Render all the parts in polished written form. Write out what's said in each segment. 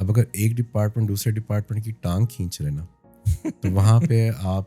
اب اگر ایک ڈپارٹمنٹ دوسرے ڈپارٹمنٹ کی ٹانگ کھینچ رہے نا تو وہاں پہ آپ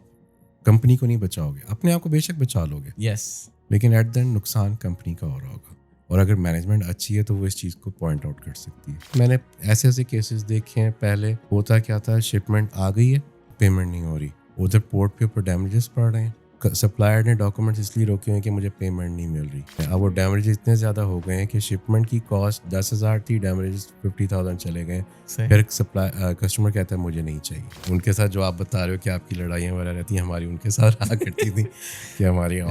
کمپنی کو نہیں بچاؤ گے, اپنے آپ کو بے شک بچا لو گے, یس, لیکن ایٹ دا اینڈ نقصان کمپنی کا ہو رہا ہوگا. اور اگر مینجمنٹ اچھی ہے تو وہ اس چیز کو پوائنٹ آؤٹ کر سکتی ہے. میں نے ایسے ایسے کیسز دیکھے ہیں. پہلے ہوتا کیا تھا, شپمنٹ آ گئی ہے, پیمنٹ نہیں ہو رہی, ادھر پورٹ پہ اوپر ڈیمیجز پڑ رہے ہیں, سپلائر نے ڈاکومنٹس اس لیے روکے ہیں کہ مجھے پیمنٹ نہیں مل رہی. اب وہ ڈیمیجز اتنے زیادہ ہو گئے ہیں کہ شپمنٹ کی کاسٹ 10,000 تھی, ڈیمیجز 50,000 چلے گئے. پھر کسٹمر کہتا ہے مجھے نہیں چاہیے. ان کے ساتھ جو آپ بتا رہے ہو کہ آپ کی لڑائیاں وغیرہ رہتی ہیں, ہماری ان کے ساتھ رہا کرتی تھیں کہ ہماری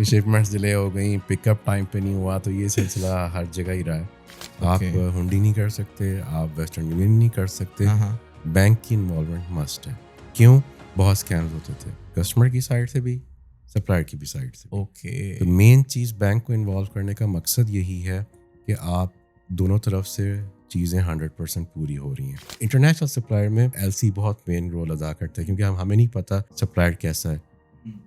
شپمنٹس ڈیلے ہو گئیں, پک اپ ٹائم پہ نہیں ہوا. تو یہ سلسلہ ہر جگہ ہی رہا ہے. آپ ہنڈی نہیں کر سکتے, آپ ویسٹرن یونین نہیں کر سکتے, بینک کی انوالومنٹ مسٹ ہے. کیوں؟ بہت اسکیمز ہوتے تھے کسٹمر کی سائڈ سے بھی, سپلائر کی بھی سائڈ سے. تو مین چیز بینک کو انوالو کرنے کا مقصد یہی ہے کہ آپ دونوں طرف سے چیزیں 100% پوری ہو رہی ہیں. انٹرنیشنل سپلائر میں ایل سی بہت مین رول ادا کرتا ہے, کیونکہ ہمیں نہیں پتہ سپلائر کیسا ہے.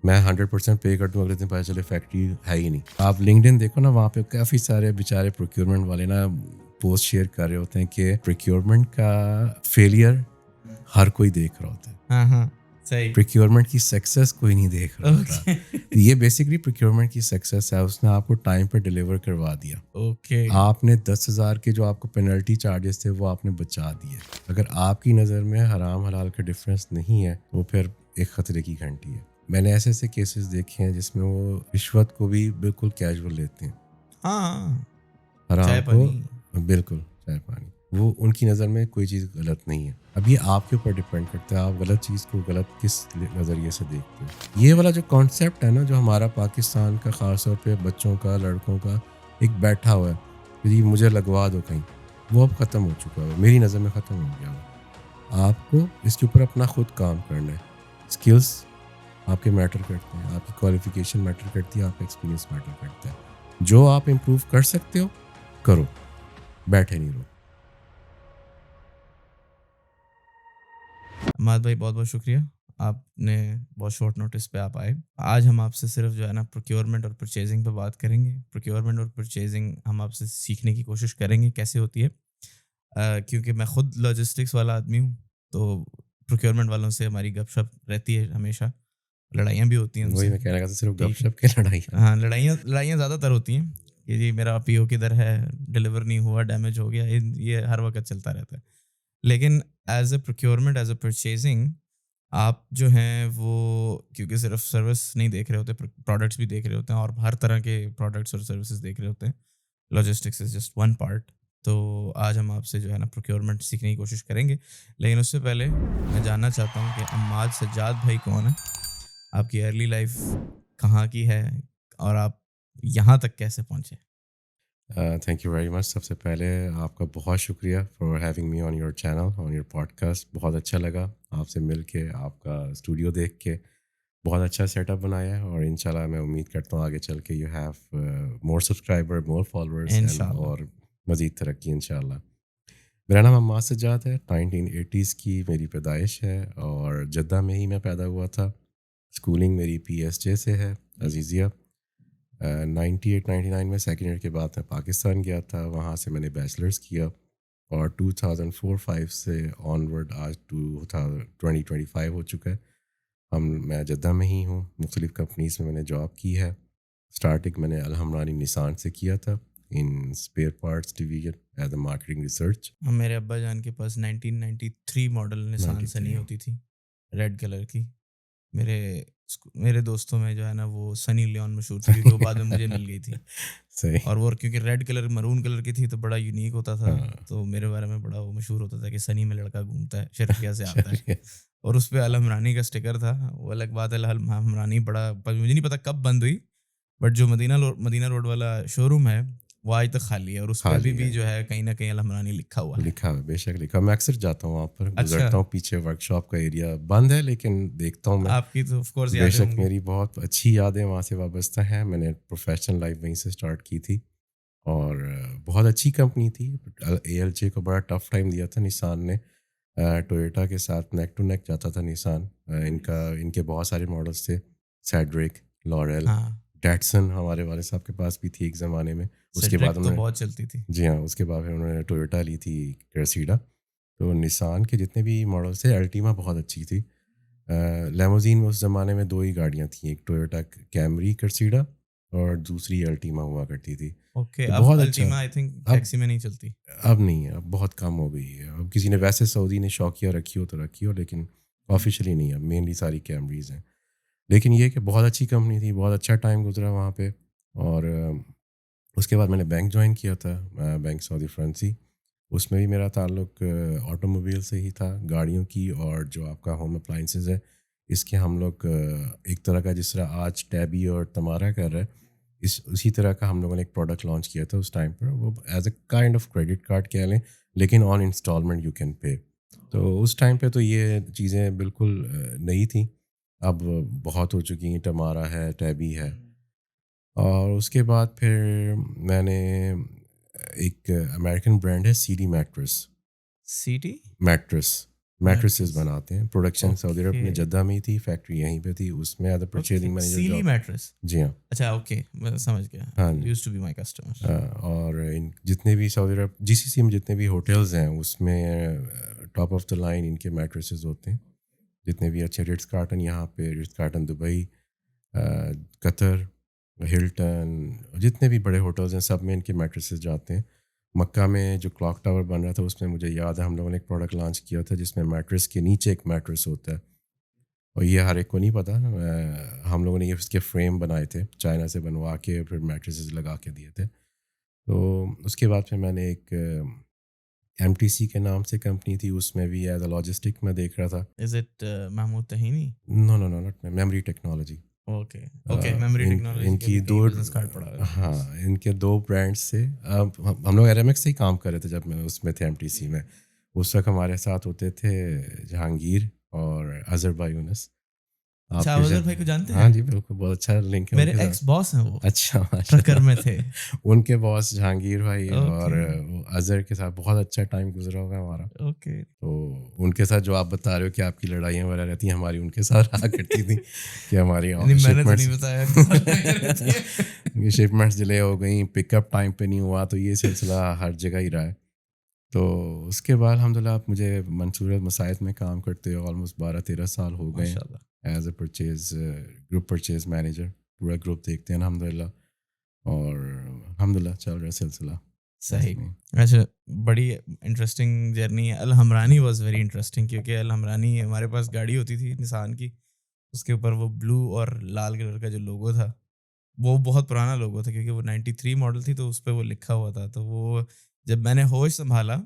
میں 100% پے کر دوں, اگلے دن پتہ چلے فیکٹری ہے ہی نہیں. آپ لنکڈن دیکھو نا, وہاں پہ کافی سارے بیچارے پروکیورمنٹ والے نا پوسٹ شیئر کر رہے ہوتے ہیں کہ پروکیورمنٹ کا فیلئر ہر کوئی دیکھ رہا ہوتا ہے, پروکیورمنٹ کی سکسیس کوئی نہیں دیکھ رہا ہوتا. یہ بیسکلی پروکیورمنٹ کی سکسیس ہے, اس نے آپ کو ٹائم پہ ڈیلیور کروا دیا. آپ نے 10,000 کے جو آپ کو پینلٹی چارجز تھے وہ آپ نے بچا دیے. اگر آپ کی نظر میں حرام حلال کا ڈفرینس نہیں ہے تو پھر ایک خطرے کی گھنٹی ہے. میں نے ایسے ایسے کیسز دیکھے ہیں جس میں وہ رشوت کو بھی بالکل کیجول لیتے ہیں. حرام کو بالکل چائے پانی, وہ ان کی نظر میں کوئی چیز غلط نہیں ہے. اب یہ آپ کے اوپر ڈپینڈ کرتا ہے, آپ غلط چیز کو غلط کس نظریے سے دیکھتے ہیں. یہ والا جو کانسیپٹ ہے نا, جو ہمارا پاکستان کا خاص طور پہ بچوں کا, لڑکوں کا ایک بیٹھا ہوا ہے کہ مجھے لگوا دو کہیں, وہ اب ختم ہو چکا ہے, میری نظر میں ختم ہو گیا ہے. آپ کو اس کے اوپر اپنا خود کام کرنا ہے. اسکلس آپ کے میٹر کرتے ہیں, آپ کی کوالیفیکیشن میٹر کرتی ہے, آپ کا ایکسپیرینس میٹر کرتا ہے. جو آپ امپروو کر سکتے ہو کرو, بیٹھے نہیں رہو. اماد بھائی بہت بہت شکریہ, آپ نے بہت شارٹ نوٹس پہ آپ آئے. آج ہم آپ سے صرف جو ہے نا پروکیورمنٹ اور پرچیزنگ پہ بات کریں گے. پروکیورمنٹ اور پرچیزنگ ہم آپ سے سیکھنے کی کوشش کریں گے کیسے ہوتی ہے, کیونکہ میں خود لاجسٹکس والا آدمی ہوں, تو پروکیورمنٹ والوں سے ہماری گپ شپ رہتی ہے ہمیشہ, لڑائیاں بھی ہوتی ہیں ان سے. وہی میں کہہ رہا تھا, صرف گپ شپ کے لڑائی. ہاں, لڑائیاں زیادہ تر ہوتی ہیں کہ جی میرا پی او کدھر ہے, ڈلیور نہیں ہوا, ڈیمیج ہو گیا, یہ ہر وقت چلتا رہتا ہے. لیکن as a procurement, as a purchasing, آپ جو ہیں وہ کیونکہ صرف سروس نہیں دیکھ رہے ہوتے, پروڈکٹس بھی دیکھ رہے ہوتے ہیں, اور ہر طرح کے پروڈکٹس اور سروسز دیکھ رہے ہوتے ہیں. Logistics is just one part. تو آج ہم آپ سے جو ہے نا پروکیورمنٹ سیکھنے کی کوشش کریں گے. لیکن اس سے پہلے میں جاننا چاہتا ہوں کہ عماد سجاد بھائی کون ہے, آپ کی ارلی لائف کہاں کی ہے, اور آپ یہاں تک کیسے پہنچے؟ Thank you very much. سب سے پہلے آپ کا بہت شکریہ for having me on your channel, on your podcast. بہت اچھا لگا آپ سے مل کے, آپ کا اسٹوڈیو دیکھ کے. بہت اچھا سیٹ اپ بنایا ہے, اور انشاءاللہ میں امید کرتا ہوں آگے چل کے you have more subscriber, more followers, اور مزید ترقی انشاءاللہ. میرا نام عماد سجاد ہے. 1980s کی میری پیدائش ہے, اور جدہ میں ہی میں پیدا ہوا تھا. اسکولنگ میری پی ایس جے سے ہے, عزیزیہ. 98-99 میں سیکنڈ ایئر کے بعد میں پاکستان گیا تھا, وہاں سے میں نے بیچلرس کیا, اور 2004-05 سے آنورڈ آج 2025 ہو چکا ہے. میں جدہ میں ہی ہوں, مختلف کمپنیز میں نے جاب کی ہے. اسٹارٹنگ میں نے الحمرانی نسان سے کیا تھا in spare parts division as a marketing research. میرے ابا جان کے پاس 1993 ماڈل نسان سنی ہوتی تھی, ریڈ کلر کی. میرے دوستوں میں جو ہے نا وہ سنی لیون مشہور تھی, کیونکہ وہ بعد میں مجھے مل گئی تھی. صحیح. اور وہ کیونکہ ریڈ کلر مرون کلر کی تھی تو بڑا یونیک ہوتا تھا, تو میرے بارے میں بڑا وہ مشہور ہوتا تھا کہ سنی میں لڑکا گھومتا ہے, شرقیہ سے آتا ہے. اور اس پہ الحمرانی کا اسٹیکر تھا. وہ الگ بات ہے, الحمرانی بڑا مجھے نہیں پتا کب بند ہوئی, بٹ جو مدینہ روڈ والا شو روم ہے وہ آج تک خالی ہے, اور اس پہ بھی جو ہے کہیں نہ کہیں الحمرانی لکھا ہوا ہے. بے شک لکھا. میں اکثر جاتا ہوں وہاں پر, گزرتا ہوں. پیچھے ورک شاپ کا ایریا بند ہے, لیکن دیکھتا ہوں میں. آپ کی تو آف کورس بے شک میری بہت اچھی یادیں وہاں سے وابستہ ہیں. میں نے پروفیشنل لائف وہیں سے اسٹارٹ کی تھی, اور بہت اچھی کمپنی تھی. اے ایل جے کو بڑا ٹف ٹائم دیا تھا نسان نے. ٹویوٹا کے ساتھ نیک ٹو نیک جاتا تھا نسان. ان کے بہت سارے ماڈلس تھے, سیڈرک, لورل, ڈیٹسن ہمارے والد صاحب کے پاس بھی تھی ایک زمانے میں. اس کے بعد سیڈرک تو بہت چلتی تھی. جی ہاں, اس کے بعد پھر انہوں نے ٹویوٹا لی تھی کرسیڈا. تو نسان کے جتنے بھی ماڈلس تھے, الٹیما بہت اچھی تھی. لیموزین میں اس زمانے میں 2 ہی گاڑیاں تھیں, ایک ٹویوٹا کیمری کرسیڈا اور دوسری الٹیما ہوا کرتی تھی. اوکے, تو اب بہت اچھا. الٹیما آئی تھنک ٹیکسی میں نہیں چلتی. اب نہیں ہے, اب بہت کم ہو گئی ہے. اب کسی نے ویسے سعودی نے شوقیہ رکھی ہو تو رکھی ہو, لیکن آفیشلی نہیں ہے. اب مینلی ساری کیمریز ہیں. لیکن یہ کہ بہت اچھی کمپنی تھی, بہت اچھا ٹائم گزرا وہاں پہ. اور اس کے بعد میں نے بینک جوائن کیا تھا, بینک سعودی فرنسی. اس میں بھی میرا تعلق آٹو موبائل سے ہی تھا, گاڑیوں کی, اور جو آپ کا ہوم اپلائنسز ہے اس کے ہم لوگ ایک طرح کا, جس طرح آج ٹیبی اور تمارا کر رہے ہیں, اسی طرح کا ہم لوگوں نے ایک پروڈکٹ لانچ کیا تھا اس ٹائم پر. وہ as a kind of credit card کہہ لیں, لیکن آن انسٹالمنٹ یو کین پے. تو اس ٹائم پہ تو یہ چیزیں بالکل نئی تھیں. اب بہت ہو چکی ہیں, تمارا ہے, ٹیبی ہے. اور اس کے بعد پھر میں نے ایک امریکن برانڈ ہے C D mattress. C T mattresses بناتے ہیں. پروڈکشن سعودی عرب میں جدہ میں ہی تھی, فیکٹری یہیں پہ تھی. اس میں ایز اے پرچیزنگ مینیجر. سیلی میٹرس. جی ہاں. اچھا اوکے, میں سمجھ گیا. ہاں used to be my customer. اور جتنے بھی سعودی عرب جی سی سی میں جتنے بھی ہوٹلز ہیں اس میں ٹاپ آف دا لائن ان کے میٹرسز ہوتے ہیں. جتنے بھی اچھے, رٹز کارٹن یہاں پہ, رٹز کارٹن دبئی, قطر, ہلٹن, جتنے بھی بڑے ہوٹلز ہیں سب میں ان کے میٹرسز جاتے ہیں. مکہ میں جو کلاک ٹاور بن رہا تھا اس میں مجھے یاد ہے ہم لوگوں نے ایک پروڈکٹ لانچ کیا تھا جس میں میٹرس کے نیچے ایک میٹرس ہوتا ہے, اور یہ ہر ایک کو نہیں پتہ. ہم لوگوں نے یہ اس کے فریم بنائے تھے چائنا سے بنوا کے, پھر میٹرسز لگا کے دیے تھے. تو اس کے بعد پھر میں نے ایک ایم ٹی سی کے نام سے کمپنی تھی, اس میں بھی ایز اے لاجسٹک میں دیکھ رہا تھا. از اٹ محمود تہینی؟ No no no not memory technology. Okay okay, memory technology ان کی 2 بزنس کارڈ پڑا ہے. ہاں, ان کے 2 برانڈس تھے. ہم لوگ ایر ایم ایکس سے ہی کام کر رہے تھے جب میں اس میں تھے ایم ٹی سی میں. اس وقت ہمارے ساتھ ہوتے تھے جہانگیر اور اظہر بھائی یونس. اچھا, اظہر بھائی کو جانتے ہیں؟ ہاں جی بالکل, بہت اچھا لنک ہے. میرے ایکس باس ہیں وہ. اچھا, ٹرکر میں تھے. ان کے باس جہانگیر بھائی اور اظہر کے ساتھ بہت اچھا ٹائم گزرا ہوگا ہمارا. اوکے. تو ان کے ساتھ جو آپ بتا رہے ہو کہ آپ کی لڑائیاں وغیرہ رہتی ہیں, ہماری ان کے ساتھ رہا کرتی تھیں کہ ہماری شپمنٹس ڈیلے ہو گئیں, پک اپ ٹائم پہ نہیں ہوا, تو یہ سلسلہ ہر جگہ ہی رہا ہے. تو اس کے بعد الحمد للہ مجھے منصورہ مساعد میں کام کرتے آلموسٹ 12-13 سال ہو گئے as a purchase group purchase manager. پورا گروپ دیکھتے ہیں الحمد للہ, اور الحمد للہ چل رہا ہے سلسلہ. صحیح. اچھا, بڑی انٹرسٹنگ جرنی ہے. الحمرانی واز ویری انٹرسٹنگ, کیونکہ الحمرانی ہمارے پاس گاڑی ہوتی تھی نسان کی, اس کے اوپر وہ بلو اور لال کلر کا جو لوگو تھا وہ بہت پرانا لوگو تھا, کیونکہ وہ 93 ماڈل تھی, تو اس پہ وہ لکھا ہوا تھا. تو وہ جب میں نے ہوش سنبھالا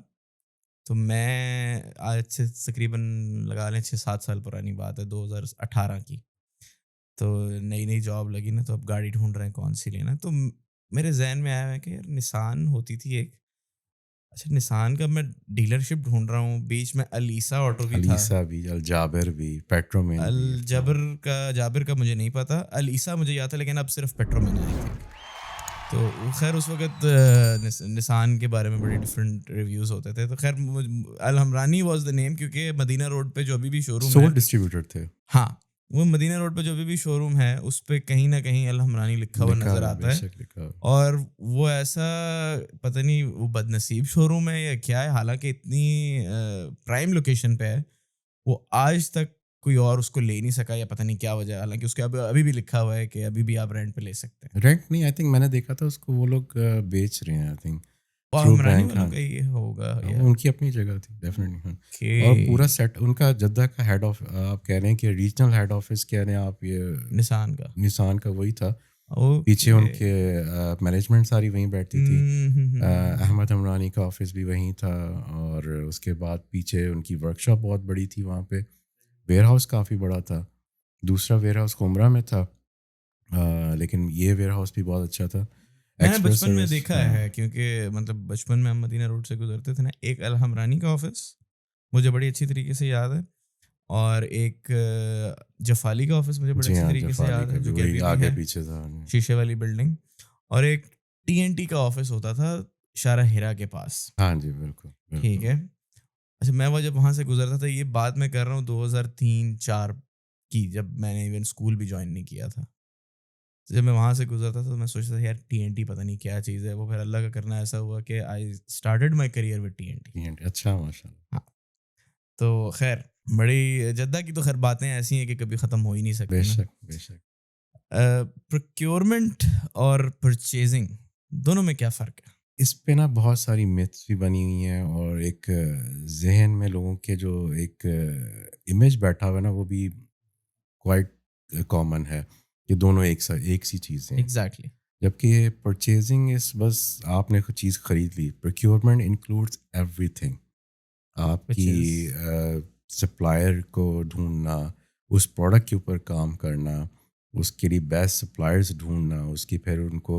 تو میں آج سے تقریباً لگا لیں 6-7 سال پرانی بات ہے, 2018 کی. تو نئی جاب لگی نا, تو اب گاڑی ڈھونڈ رہے ہیں کون سی لینا. تو میرے ذہن میں آیا ہے کہ یار نسان ہوتی تھی ایک. اچھا, نسان کا میں ڈیلر شپ ڈھونڈ رہا ہوں. بیچ میں علیسا آٹو بھی تھا, علیسا بھی, الجابر بھی, پیٹرومین. جابر کا مجھے نہیں پتا, علیسا مجھے یاد تھا, لیکن اب صرف پیٹرومین آئی تھی. تو خیر اس وقت نسان کے بارے میں بڑے ڈفرینٹ ریویوز ہوتے تھے. تو خیر الحمرانی واز دا نیم, کیونکہ مدینہ روڈ پہ جو ابھی بھی شو روم سول ڈسٹریبیوٹر تھے. ہاں, وہ مدینہ روڈ پہ جو ابھی بھی شو روم ہے اس پہ کہیں نہ کہیں الحمرانی لکھا ہوا نظر آتا ہے. اور وہ ایسا پتہ نہیں وہ بد نصیب شو روم ہے یا کیا ہے, حالانکہ اتنی پرائم لوکیشن پہ ہے, وہ آج تک کوئی اور اس کو لے نہیں سکا, یا پتہ نہیں کیا وجہ. حالانکہ اس کے ابھی بھی لکھا ہوا ہے کہ ابھی بھی آپ رینٹ پہ لے سکتے ہیں. رینٹ نہیں, آئی تھنک میں نے دیکھا تھا اس کو, وہ لوگ بیچ رہے ہیں آئی تھنک. ان کی اپنی جگہ تھی ڈیفینیٹلی. اور پورا سیٹ ان کا جدہ کا ہیڈ آف, آپ کہہ رہے ہیں کہ ریجنل ہیڈ آفس کہہ رہے ہیں آپ, یہ نسان کا وہی تھا. پیچھے ان کے مینجمنٹ ساری وہیں بیٹھتی تھی. احمد عمرانی کا آفس بھی وہیں تھا, اور اس کے بعد پیچھے ان کی ورک شاپ بہت بڑی تھی وہاں پہ. ویئر ہاؤس کافی بڑا تھا. دوسرا ویئر ہاؤس کومرا میں تھا, لیکن یہ ویئر ہاؤس بھی بہت اچھا تھا. میں نے بچپن میں دیکھا ہے, کیونکہ مطلب بچپن میں ہم مدینہ روڈ سے گزرتے تھے نا. ایک الحمرانی کا آفس مجھے بڑی اچھی طریقے سے یاد ہے, اور ایک جفالی کا آفس مجھے بڑے اچھی طریقے سے یاد ہے, جو کہ آگے پیچھے تھا, شیشے والی بلڈنگ. اور ایک TNT کا آفس ہوتا تھا شارع ہیرا کے پاس. ہاں جی بالکل, ٹھیک ہے. اچھا, میں وہ جب وہاں سے گزرتا تھا, یہ بات میں کر رہا ہوں 2003-4 کی, جب میں نے ایون اسکول بھی جوائن نہیں کیا تھا. جب میں وہاں سے گزرتا تھا تو میں سوچتا تھا یار TNT پتہ نہیں کیا چیز ہے. وہ پھر اللہ کا کرنا ایسا ہوا کہ I started my career with TNT. اچھا ماشاء اللہ. ہاں تو خیر بڑی جدہ کی تو خیر باتیں ایسی ہیں کہ کبھی ختم ہو ہی نہیں بے سکتی نا. شک بے شک. پروکیورمنٹ اور پرچیزنگ دونوں میں کیا فرق ہے؟ اس پہ نا بہت ساری میتھس بھی بنی ہوئی ہیں اور ایک ذہن میں لوگوں کے جو ایک امیج بیٹھا ہوا ہے نا وہ بھی کوائٹ کامن ہے کہ دونوں ایک سی چیزیں ہیں. ایگزیکٹلی. جبکہ پرچیزنگ اس بس آپ نے کوئی چیز خرید لی. Procurement includes every thing. آپ Which کی سپلائر کو ڈھونڈنا, اس پروڈکٹ کے اوپر کام کرنا, اس کے لیے بیسٹ سپلائرز ڈھونڈنا, اس کی پھر ان کو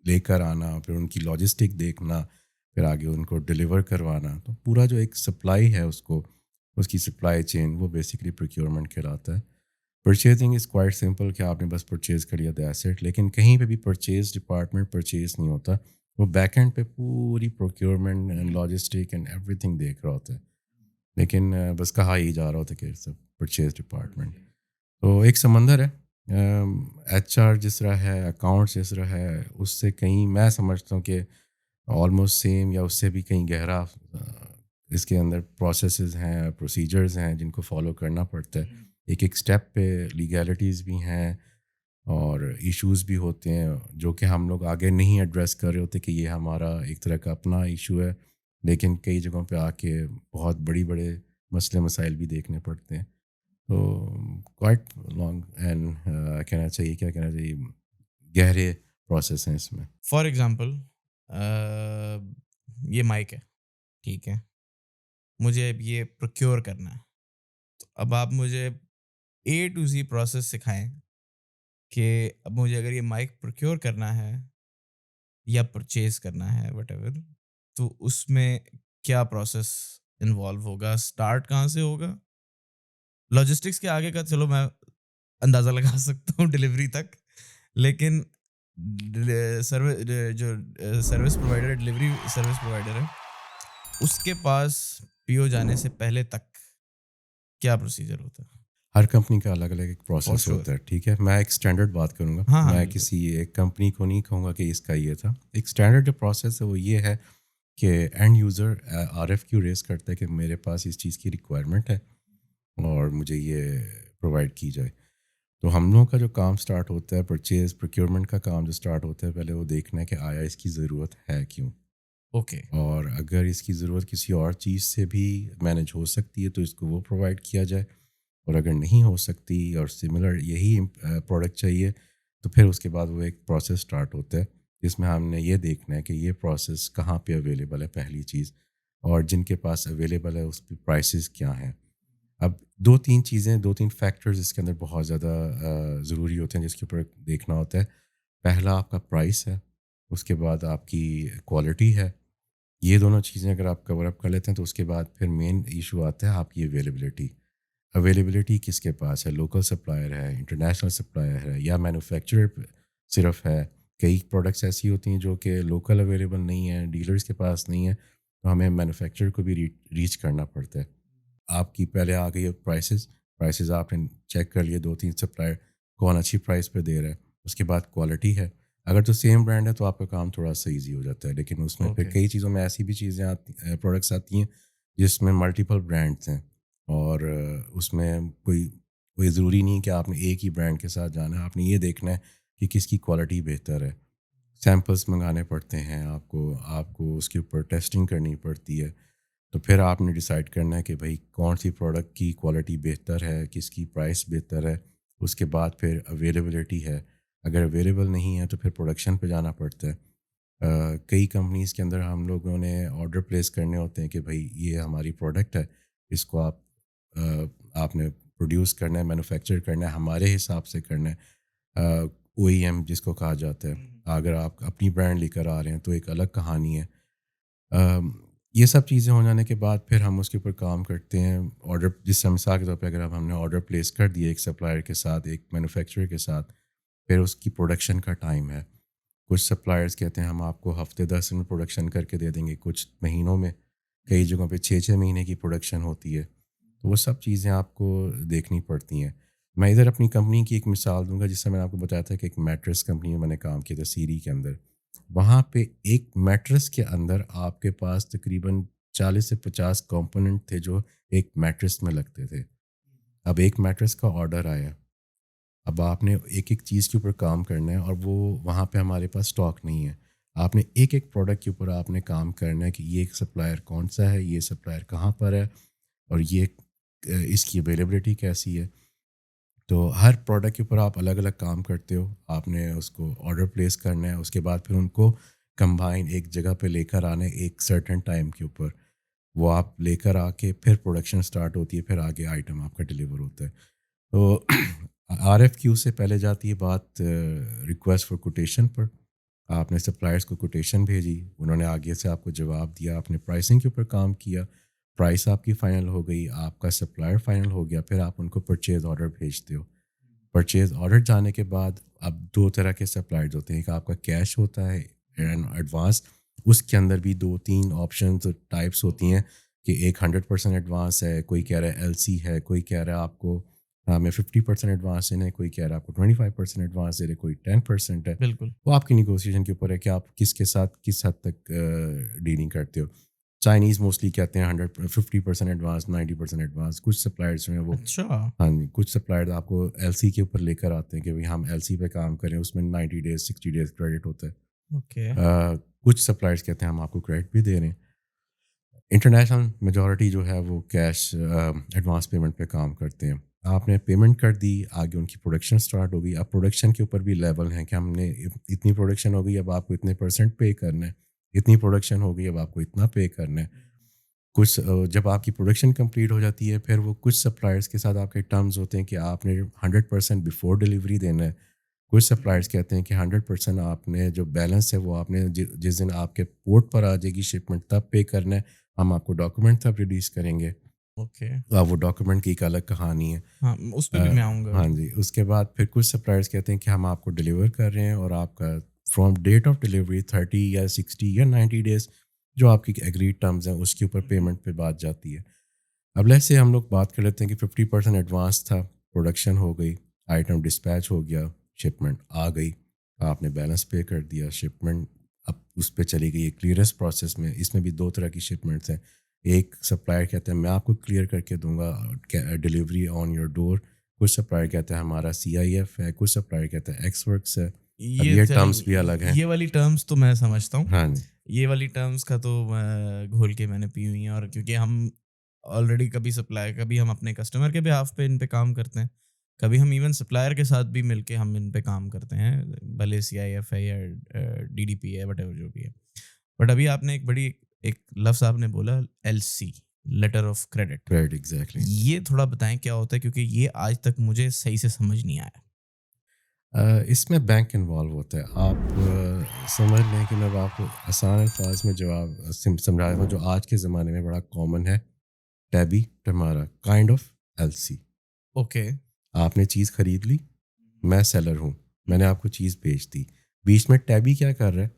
لے کر آنا, پھر ان کی لاجسٹک دیکھنا, پھر آگے ان کو ڈلیور کروانا. تو پورا جو ایک سپلائی ہے اس کی سپلائی چین وہ بیسکلی پروکیورمنٹ کہلاتا ہے. پرچیزنگ از کوائٹ سمپل کہ آپ نے بس پرچیز کر لیا دیٹس اٹ. لیکن کہیں پہ بھی پرچیز ڈپارٹمنٹ پرچیز نہیں ہوتا, وہ بیک اینڈ پہ پوری procurement and logistic and every thing دیکھ رہا ہوتا ہے. لیکن بس کہا ہی جا رہا ہوتا ہے کہ سب پرچیز ڈپارٹمنٹ. تو ایک سمندر ہے. HR جس طرح ہے, اکاؤنٹس جس طرح ہے, اس سے کہیں میں سمجھتا ہوں کہ آلموسٹ سیم یا اس سے بھی کہیں گہرا اس کے اندر پروسیسز ہیں, پروسیجرز ہیں جن کو فالو کرنا پڑتا ہے. ایک اسٹیپ پہ لیگیلٹیز بھی ہیں اور ایشوز بھی ہوتے ہیں جو کہ ہم لوگ آگے نہیں ایڈریس کر رہے ہوتے کہ یہ ہمارا ایک طرح کا اپنا ایشو ہے, لیکن کئی جگہوں پہ آ کے بہت بڑے مسئلے مسائل بھی دیکھنے پڑتے ہیں. تو کوائٹ لانگ اینڈ کہنا چاہیے گہرے پروسیس ہیں اس میں. فار ایگزامپل یہ مائک ہے, ٹھیک ہے, مجھے اب یہ پروکیور کرنا ہے. تو اب آپ مجھے A to Z پروسیس سکھائیں کہ اب مجھے اگر یہ مائک پروکیور کرنا ہے یا پرچیز کرنا ہے وٹ ایور, تو اس میں کیا پروسیس انوالو ہوگا, اسٹارٹ کہاں سے ہوگا. لاجسٹکس کے آگے کا چلو میں اندازہ لگا سکتا ہوں ڈلیوری تک, لیکن جو سروس پرووائڈر ہے, ڈلیوری سروس پرووائڈر ہے, اس کے پاس PO جانے سے پہلے تک کیا پروسیجر ہوتا ہے؟ ہر کمپنی کا الگ الگ ایک پروسیس ہوتا ہے. ٹھیک ہے, میں ایک اسٹینڈرڈ بات کروں گا. میں کسی ایک کمپنی کو نہیں کہوں گا کہ اس کا یہ تھا. ایک اسٹینڈرڈ جو پروسیس ہے وہ یہ ہے کہ اینڈ یوزر RFQ ریز کرتا ہے کہ میرے پاس اس چیز کی ریکوائرمنٹ ہے اور مجھے یہ پرووائڈ کی جائے. تو ہم لوگوں کا جو کام سٹارٹ ہوتا ہے, پرچیز پروکیورمنٹ کا کام جو سٹارٹ ہوتا ہے, پہلے وہ دیکھنا ہے کہ آیا اس کی ضرورت ہے کیوں. اوکے. اور اگر اس کی ضرورت کسی اور چیز سے بھی مینیج ہو سکتی ہے تو اس کو وہ پرووائڈ کیا جائے, اور اگر نہیں ہو سکتی اور سملر یہی پروڈکٹ چاہیے تو پھر اس کے بعد وہ ایک پروسیس سٹارٹ ہوتا ہے جس میں ہم نے یہ دیکھنا ہے کہ یہ پروسیس کہاں پہ اویلیبل ہے پہلی چیز, اور جن کے پاس اویلیبل ہے اس پہ پرائسز کیا ہیں. اب 2-3 فیکٹرز اس کے اندر بہت زیادہ ضروری ہوتے ہیں جس کے اوپر دیکھنا ہوتا ہے. پہلا آپ کا پرائس ہے, اس کے بعد آپ کی کوالٹی ہے. یہ دونوں چیزیں اگر آپ کور اپ کر لیتے ہیں تو اس کے بعد پھر مین ایشو آتا ہے آپ کی اویلیبلٹی کس کے پاس ہے, لوکل سپلائر ہے, انٹرنیشنل سپلائر ہے, یا مینوفیکچرر صرف ہے. کئی پروڈکٹس ایسی ہوتی ہیں جو کہ لوکل اویلیبل نہیں ہیں, ڈیلرز کے پاس نہیں ہیں, تو ہمیں مینوفیکچرر کو بھی ریچ کرنا پڑتا ہے. آپ کی پہلے آ گئی پرائسز آپ نے چیک کر لیے, 2-3 سپلائر کون اچھی پرائس پہ دے رہا ہے. اس کے بعد کوالٹی ہے, اگر تو سیم برانڈ ہے تو آپ کا کام تھوڑا سا ایزی ہو جاتا ہے. لیکن اس میں پھر کئی چیزوں میں ایسی بھی چیزیں پروڈکٹس آتی ہیں جس میں ملٹیپل برانڈس ہیں, اور اس میں کوئی ضروری نہیں کہ آپ نے ایک ہی برانڈ کے ساتھ جانا ہے. آپ نے یہ دیکھنا ہے کہ کس کی کوالٹی بہتر ہے. سیمپلس منگانے پڑتے ہیں آپ کو اس کے اوپر ٹیسٹنگ کرنی پڑتی ہے. تو پھر آپ نے ڈیسائیڈ کرنا ہے کہ بھائی کون سی پروڈکٹ کی کوالٹی بہتر ہے, کس کی پرائس بہتر ہے. اس کے بعد پھر اویلیبلٹی ہے, اگر اویلیبل نہیں ہے تو پھر پروڈکشن پہ جانا پڑتا ہے. کئی کمپنیز کے اندر ہم لوگوں نے آرڈر پلیس کرنے ہوتے ہیں کہ بھائی یہ ہماری پروڈکٹ ہے, اس کو آپ نے پروڈیوس کرنا ہے, مینوفیکچر کرنا ہے, ہمارے حساب سے کرنا ہے. OEM جس کو کہا جاتا ہے. اگر آپ اپنی برانڈ لے کر آ رہے ہیں تو ایک الگ کہانی ہے. یہ سب چیزیں ہو جانے کے بعد پھر ہم اس کے اوپر کام کرتے ہیں. آرڈر جس سے مثال کے طور پہ اگر ہم نے آرڈر پلیس کر دیا ایک سپلائر کے ساتھ, ایک مینوفیکچرر کے ساتھ, پھر اس کی پروڈکشن کا ٹائم ہے. کچھ سپلائرز کہتے ہیں ہم آپ کو ہفتے 10 دن میں پروڈکشن کر کے دے دیں گے, کچھ مہینوں میں, کئی جگہوں پہ 6 مہینے کی پروڈکشن ہوتی ہے. تو وہ سب چیزیں آپ کو دیکھنی پڑتی ہیں. میں ادھر اپنی کمپنی کی ایک مثال دوں گا، جس سے میں نے آپ کو بتایا تھا کہ ایک میٹرس کمپنی میں نے کام کیا تھا سیری کے اندر. وہاں پہ ایک میٹرس کے اندر آپ کے پاس تقریباً 40 سے 50 کمپوننٹ تھے جو ایک میٹرس میں لگتے تھے. اب ایک میٹرس کا آرڈر آیا، اب آپ نے ایک ایک چیز کے اوپر کام کرنا ہے، اور وہ وہاں پہ ہمارے پاس اسٹاک نہیں ہے. آپ نے ایک ایک پروڈکٹ کے اوپر آپ نے کام کرنا ہے کہ یہ ایک سپلائر کون سا ہے، یہ سپلائر کہاں پر ہے، اور یہ اس کی اویلیبلٹی کیسی ہے. تو ہر پروڈکٹ کے اوپر آپ الگ الگ کام کرتے ہو. آپ نے اس کو آرڈر پلیس کرنا ہے، اس کے بعد پھر ان کو کمبائن ایک جگہ پہ لے کر آنا ہے ایک سرٹن ٹائم کے اوپر. وہ آپ لے کر آ کے پھر پروڈکشن سٹارٹ ہوتی ہے، پھر آگے آئٹم آپ کا ڈلیور ہوتا ہے. تو آر ایف کیو سے پہلے جاتی ہے بات ریکویسٹ فار کوٹیشن پر. آپ نے سپلائرس کو کوٹیشن بھیجی، انہوں نے آگے سے آپ کو جواب دیا، آپ نے پرائسنگ کے اوپر کام کیا، پرائس آپ کی فائنل ہو گئی، آپ کا سپلائر فائنل ہو گیا، پھر آپ ان کو پرچیز آرڈر بھیجتے ہو. پرچیز آرڈر جانے کے بعد اب دو طرح کے سپلائرز ہوتے ہیں، ایک آپ کا کیش ہوتا ہے ایڈوانس. اس کے اندر بھی 2-3 آپشنز ٹائپس ہوتی ہیں کہ ایک 100% ایڈوانس ہے، کوئی کہہ رہا ہے ایل سی ہے، کوئی کہہ رہا ہے آپ کو ہمیں 50% ایڈوانس دینا ہے، کوئی کہہ رہا ہے آپ کو 25% ایڈوانس دے رہے، کوئی 10% ہے. بالکل. وہ آپ کی نیگوسیشن کے اوپر ہے کہ آپ کس کے ساتھ کس حد تک ڈیلنگ کرتے ہو. چائنیز موسٹلی کہتے ہیں 50% ایڈوانس، 90% ایڈوانس. کچھ سپلائرز جو ہیں وہ اچھا. ہاں جی، کچھ سپلائرز آپ کو ایل سی کے اوپر لے کر آتے ہیں کہ بھائی ہم ایل سی پہ کام کریں، اس میں 90 ڈیز 60 ڈیز کریڈٹ ہوتا ہے. اوکے. کچھ سپلائرز کہتے ہیں ہم آپ کو کریڈٹ بھی دے رہے ہیں. انٹرنیشنل میجورٹی جو ہے وہ کیش ایڈوانس پیمنٹ پہ کام کرتے ہیں. آپ نے پیمنٹ کر دی، آگے ان کی پروڈکشن سٹارٹ ہو گئی. اب پروڈکشن کے اوپر بھی لیول ہیں کہ ہم نے اتنی پروڈکشن ہو گئی، اب آپ کو اتنے % پے کرنا ہے، اتنی پروڈکشن ہو گئی، اب آپ کو اتنا پے کرنا ہے. کچھ جب آپ کی پروڈکشن کمپلیٹ ہو جاتی ہے، پھر وہ کچھ سپلائرس کے ساتھ آپ کے ٹرمز ہوتے ہیں کہ آپ نے 100% بیفور ڈلیوری دینا ہے. کچھ سپلائرس کہتے ہیں کہ 100% آپ نے جو بیلنس ہے وہ آپ نے جس دن آپ کے پورٹ پر آ جائے گی شپمنٹ تب پے کرنا ہے، ہم آپ کو ڈاکومنٹ تب ریلیز کریں گے. اوکے. وہ ڈاکومنٹ کی ایک الگ کہانی ہے. ہاں، اس پہ بھی میں آؤں گا. ہاں جی. اس کے بعد پھر کچھ سپلائرس کہتے ہیں کہ ہم آپ کو ڈلیور کر رہے ہیں، اور آپ کا فرام ڈیٹ آف ڈلیوری 30 یا 60 یا 90 ڈیز جو آپ کی ایگریڈ ٹرمز ہیں اس کے اوپر پیمنٹ پہ بات جاتی ہے. اب لیٹس سے ہم لوگ بات کر لیتے ہیں کہ 50% ایڈوانس تھا، پروڈکشن ہو گئی، آئٹم ڈسپیچ ہو گیا، شپمنٹ آ گئی، آپ نے بیلنس پے کر دیا، شپمنٹ اب اس پہ چلی گئی کلیئرنس پروسیس میں. اس میں بھی دو طرح کی شپمنٹس ہیں. ایک سپلائر کہتے ہیں میں آپ کو کلیئر کر کے دوں گا ڈلیوری آن یور ڈور. کچھ سپلائر کہتے ہیں ہمارا CIF ہے، کچھ سپلائر کہتے ہیں ایکس ورکس ہے. اب یہ ٹرمز بھی الگ ہیں. یہ والی ٹرمز تو میں سمجھتا ہوں. ہاں جی. یہ والی ٹرمز کا تو گھول کے میں نے پی ہوئی ہیں، اور کیونکہ ہم آلریڈی کبھی سپلائر، کبھی ہم اپنے کسٹمر کے بہاف پہ ان پہ کام کرتے ہیں، کبھی ہم ایون سپلائر کے ساتھ بھی مل کے ہم ان پہ کام کرتے ہیں، بھلے CIF ہے یا DDP ہے، وٹ ایور جو بھی ہے. بٹ ابھی آپ نے ایک لفظ آپ نے بولا LC، letter of credit. Exactly. یہ تھوڑا بتائیں کیا ہوتا ہے، کیونکہ یہ آج تک مجھے صحیح سے سمجھ نہیں آیا. اس میں بینک انوالو ہوتا ہے. آپ سمجھ لیں کہ میں آپ کو آسان الفاظ میں جواب سمجھا دیتا ہوں جو آج کے زمانے میں بڑا کامن ہے. ٹیبی ٹمارا کائنڈ آف LC. اوکے. آپ نے چیز خرید لی، میں سیلر ہوں، میں نے آپ کو چیز بیچ دی، بیچ میں ٹیبی کیا کر رہا ہے؟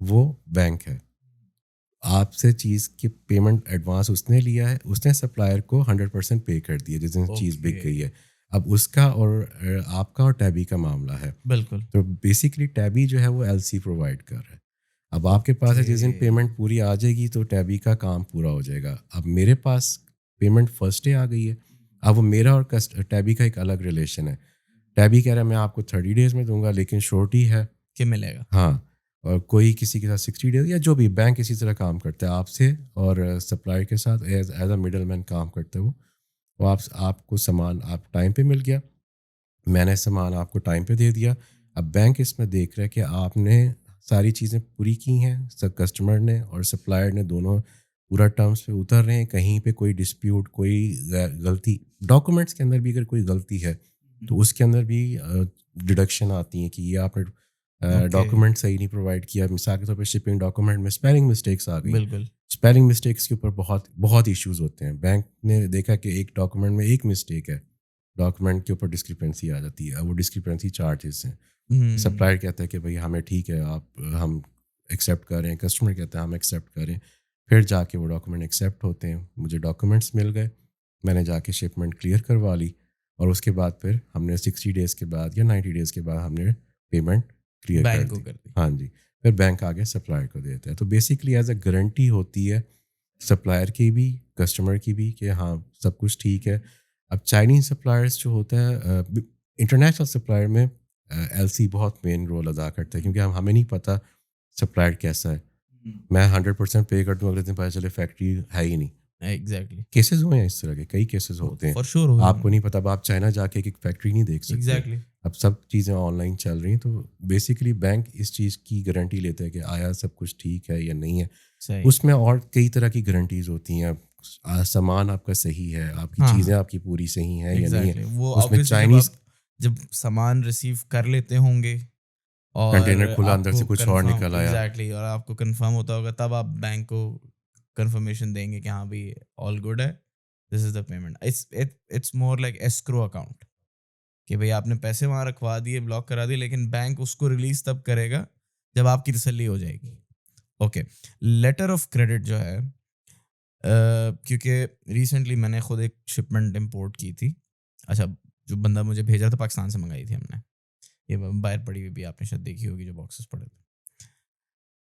وہ بینک ہے. آپ سے چیز کی پیمنٹ ایڈوانس اس نے لیا ہے، اس نے سپلائر کو 100% پے کر دیا جس دن چیز بک گئی ہے. اب اس کا اور آپ کا اور ٹیبی کا معاملہ ہے. بالکل. تو بیسیکلی ٹیبی جو ہے وہ LC پرووائڈ کر رہا ہے. اب آپ کے پاس ہے جس دن پیمنٹ پوری آ جائے گی تو ٹیبی کا کام پورا ہو جائے گا. اب میرے پاس پیمنٹ فرسٹ ڈے آ گئی ہے، اب وہ میرا اور ٹیبی کا ایک الگ ریلیشن ہے. ٹیبی کہہ رہا ہے میں آپ کو 30 ڈیز میں دوں گا، لیکن شورٹی ہے کہ ملے گا. ہاں. اور کوئی کسی کے ساتھ 60 ڈیز، یا جو بھی بینک اسی طرح کام کرتا ہے آپ سے اور سپلائر کے ساتھ ایز اے مڈل مین کام کرتا ہے. وہ آپ کو سامان آپ ٹائم پہ مل گیا، میں نے سامان آپ کو ٹائم پہ دے دیا. اب بینک اس میں دیکھ رہا ہے کہ آپ نے ساری چیزیں پوری کی ہیں، سب کسٹمر نے اور سپلائر نے دونوں پورا ٹرمز پہ اتر رہے ہیں، کہیں پہ کوئی ڈسپیوٹ، کوئی غلطی، ڈاکومنٹس کے اندر بھی اگر کوئی غلطی ہے تو اس کے اندر بھی ڈیڈکشن آتی ہیں کہ یہ آپ نے ڈاکومنٹ صحیح نہیں پرووائڈ کیا. مثال کے طور پہ شپنگ ڈاکومنٹ میں اسپیلنگ مسٹیکس آ گئی. بالکل. اسپیلنگ مسٹیکس کے اوپر بہت ایشوز ہوتے ہیں. بینک نے دیکھا کہ ایک ڈاکومنٹ میں ایک مسٹیک ہے، ڈاکومنٹ کے اوپر ڈسکرپنسی آ جاتی ہے. وہ ڈسکرپنسی چارجز ہیں. سپلائر کہتا ہے کہ بھائی ہمیں ٹھیک ہے، ہم ایکسیپٹ کر رہے ہیں، کسٹمر کہتا ہے ہم ایکسیپٹ کر رہے ہیں. پھر جا کے وہ ڈاکومنٹ ایکسیپٹ ہوتے ہیں، مجھے ڈاکومنٹس مل گئے، میں نے جا کے شپمنٹ کلیئر کروا لی. اور اس کے بعد پھر ہم نے 60 ڈیز کے بعد یا 90 ڈیز کے بعد ہم نے پیمنٹ کلیئر کر بینک کو دی. کر دی. ہاں جی, پھر بینک آگے سپلائر کو دیتا ہے. تو بیسکلی ایز اے گارنٹی ہوتی ہے سپلائر کی بھی, کسٹمر کی بھی, کہ ہاں سب کچھ ٹھیک ہے. اب چائنیز سپلائرس جو ہوتا ہے, انٹرنیشنل سپلائر میں ایل سی بہت مین رول ادا کرتا ہے, کیونکہ ہمیں نہیں پتہ سپلائر کیسا ہے. میں 100% پے کر دوں, اگلے دن پتہ چلے فیکٹری ہے ہی نہیں. ایگزیکٹلی, کیسز ہوئے ہیں اس طرح کے, کئی کیسز ہوتے ہیں. For sure. آپ کو نہیں پتا, اب آپ چائنا جا کے ایک فیکٹری نہیں دیکھ سکتے. ایگزیکٹلی. اب سب چیزیں آن لائن چل رہی ہیں, تو بیسیکلی بینک اس چیز کی گارنٹی لیتے ہیں کہ آیا سب کچھ ٹھیک ہے یا نہیں ہے. اس میں اور کئی طرح کی گارنٹیز ہوتی ہیں. سامان آپ کا صحیح ہے, آپ کی چیزیں آپ کی پوری صحیح ہیں یا نہیں ہے. وہ اس میں چائنیز جب سامان ریسیو کر لیتے ہوں گے اور کنٹینر کھلا, اندر سے کچھ اور نکل آیا. ایگزیکٹلی, اور آپ کو کنفرم ہوتا ہوگا, تب آپ بینک کو کنفرمیشن دیں گے کہ ہاں بھائی آل گڈ ہے, this is the payment. It's more like escrow account, کہ بھائی آپ نے پیسے وہاں رکھوا دیے, بلاک کرا دیے, لیکن بینک اس کو ریلیز تب کرے گا جب آپ کی تسلی ہو جائے گی. اوکے, لیٹر آف کریڈٹ جو ہے, کیونکہ ریسنٹلی میں نے خود ایک شپمنٹ امپورٹ کی تھی. اچھا, جو بندہ مجھے بھیجا تھا پاکستان سے منگائی تھی ہم نے, یہ باہر پڑی ہوئی بھی آپ نے شاید دیکھی ہوگی جو باکسز پڑے تھے.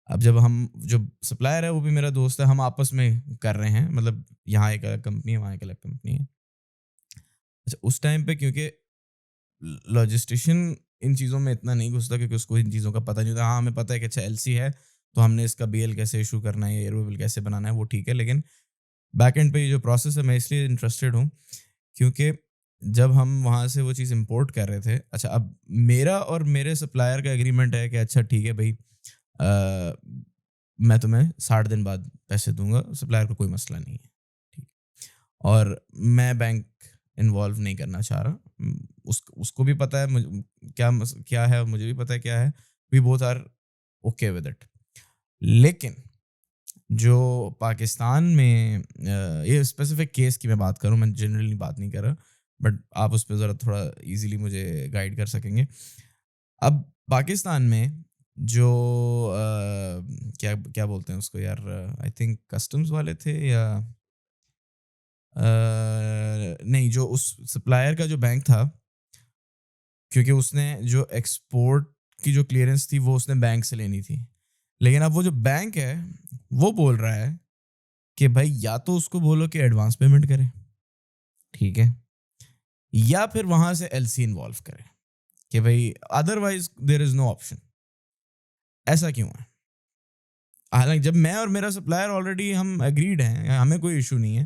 اب جب ہم, جو سپلائر ہے وہ بھی میرا دوست ہے, ہم آپس میں کر رہے ہیں, مطلب یہاں ایک الگ کمپنی ہے, وہاں ایک الگ کمپنی ہے. اچھا, اس ٹائم پہ کیونکہ لاجسٹیشین ان چیزوں میں اتنا نہیں گھستا, کیونکہ اس کو ان چیزوں کا پتہ نہیں ہوتا. ہاں ہمیں پتہ ہے کہ اچھا ایل سی ہے تو ہم نے اس کا بی ایل کیسے ایشو کرنا ہے, ایئر بل کیسے بنانا ہے, وہ ٹھیک ہے. لیکن بیک اینڈ پہ یہ جو پروسیس ہے, میں اس لیے انٹرسٹیڈ ہوں کیونکہ جب ہم وہاں سے وہ چیز امپورٹ کر رہے تھے, اچھا اب میرا اور میرے سپلائر کا ایگریمنٹ ہے کہ اچھا ٹھیک ہے بھائی, میں تمہیں 60 دن بعد پیسے دوں گا, سپلائر کو کوئی مسئلہ نہیں ہے, ٹھیک. اور میں بینک انوالو نہیں کرنا چاہ رہا, اس کو بھی پتہ ہے کیا ہے, مجھے بھی پتہ ہے کیا ہے, we both are okay with it. لیکن جو پاکستان میں, یہ اسپیسیفک کیس کی میں بات کروں, میں جنرلی بات نہیں کر رہا, بٹ آپ اس پہ ذرا تھوڑا ایزیلی مجھے گائیڈ کر سکیں گے. اب پاکستان میں جو کیا بولتے ہیں اس کو یار, آئی تھنک کسٹمز والے تھے یا نہیں, جو اس سپلائر کا جو بینک تھا, کیونکہ اس نے جو ایکسپورٹ کی جو کلیئرنس تھی وہ اس نے بینک سے لینی تھی. لیکن اب وہ جو بینک ہے وہ بول رہا ہے کہ بھائی یا تو اس کو بولو کہ ایڈوانس پیمنٹ کرے, ٹھیک ہے, یا پھر وہاں سے ایل سی انوالو کرے, کہ بھائی otherwise there is no option. ایسا کیوں ہے؟ حالانکہ جب میں اور میرا سپلائر آلریڈی ہم اگریڈ ہیں, ہمیں کوئی ایشو نہیں ہے,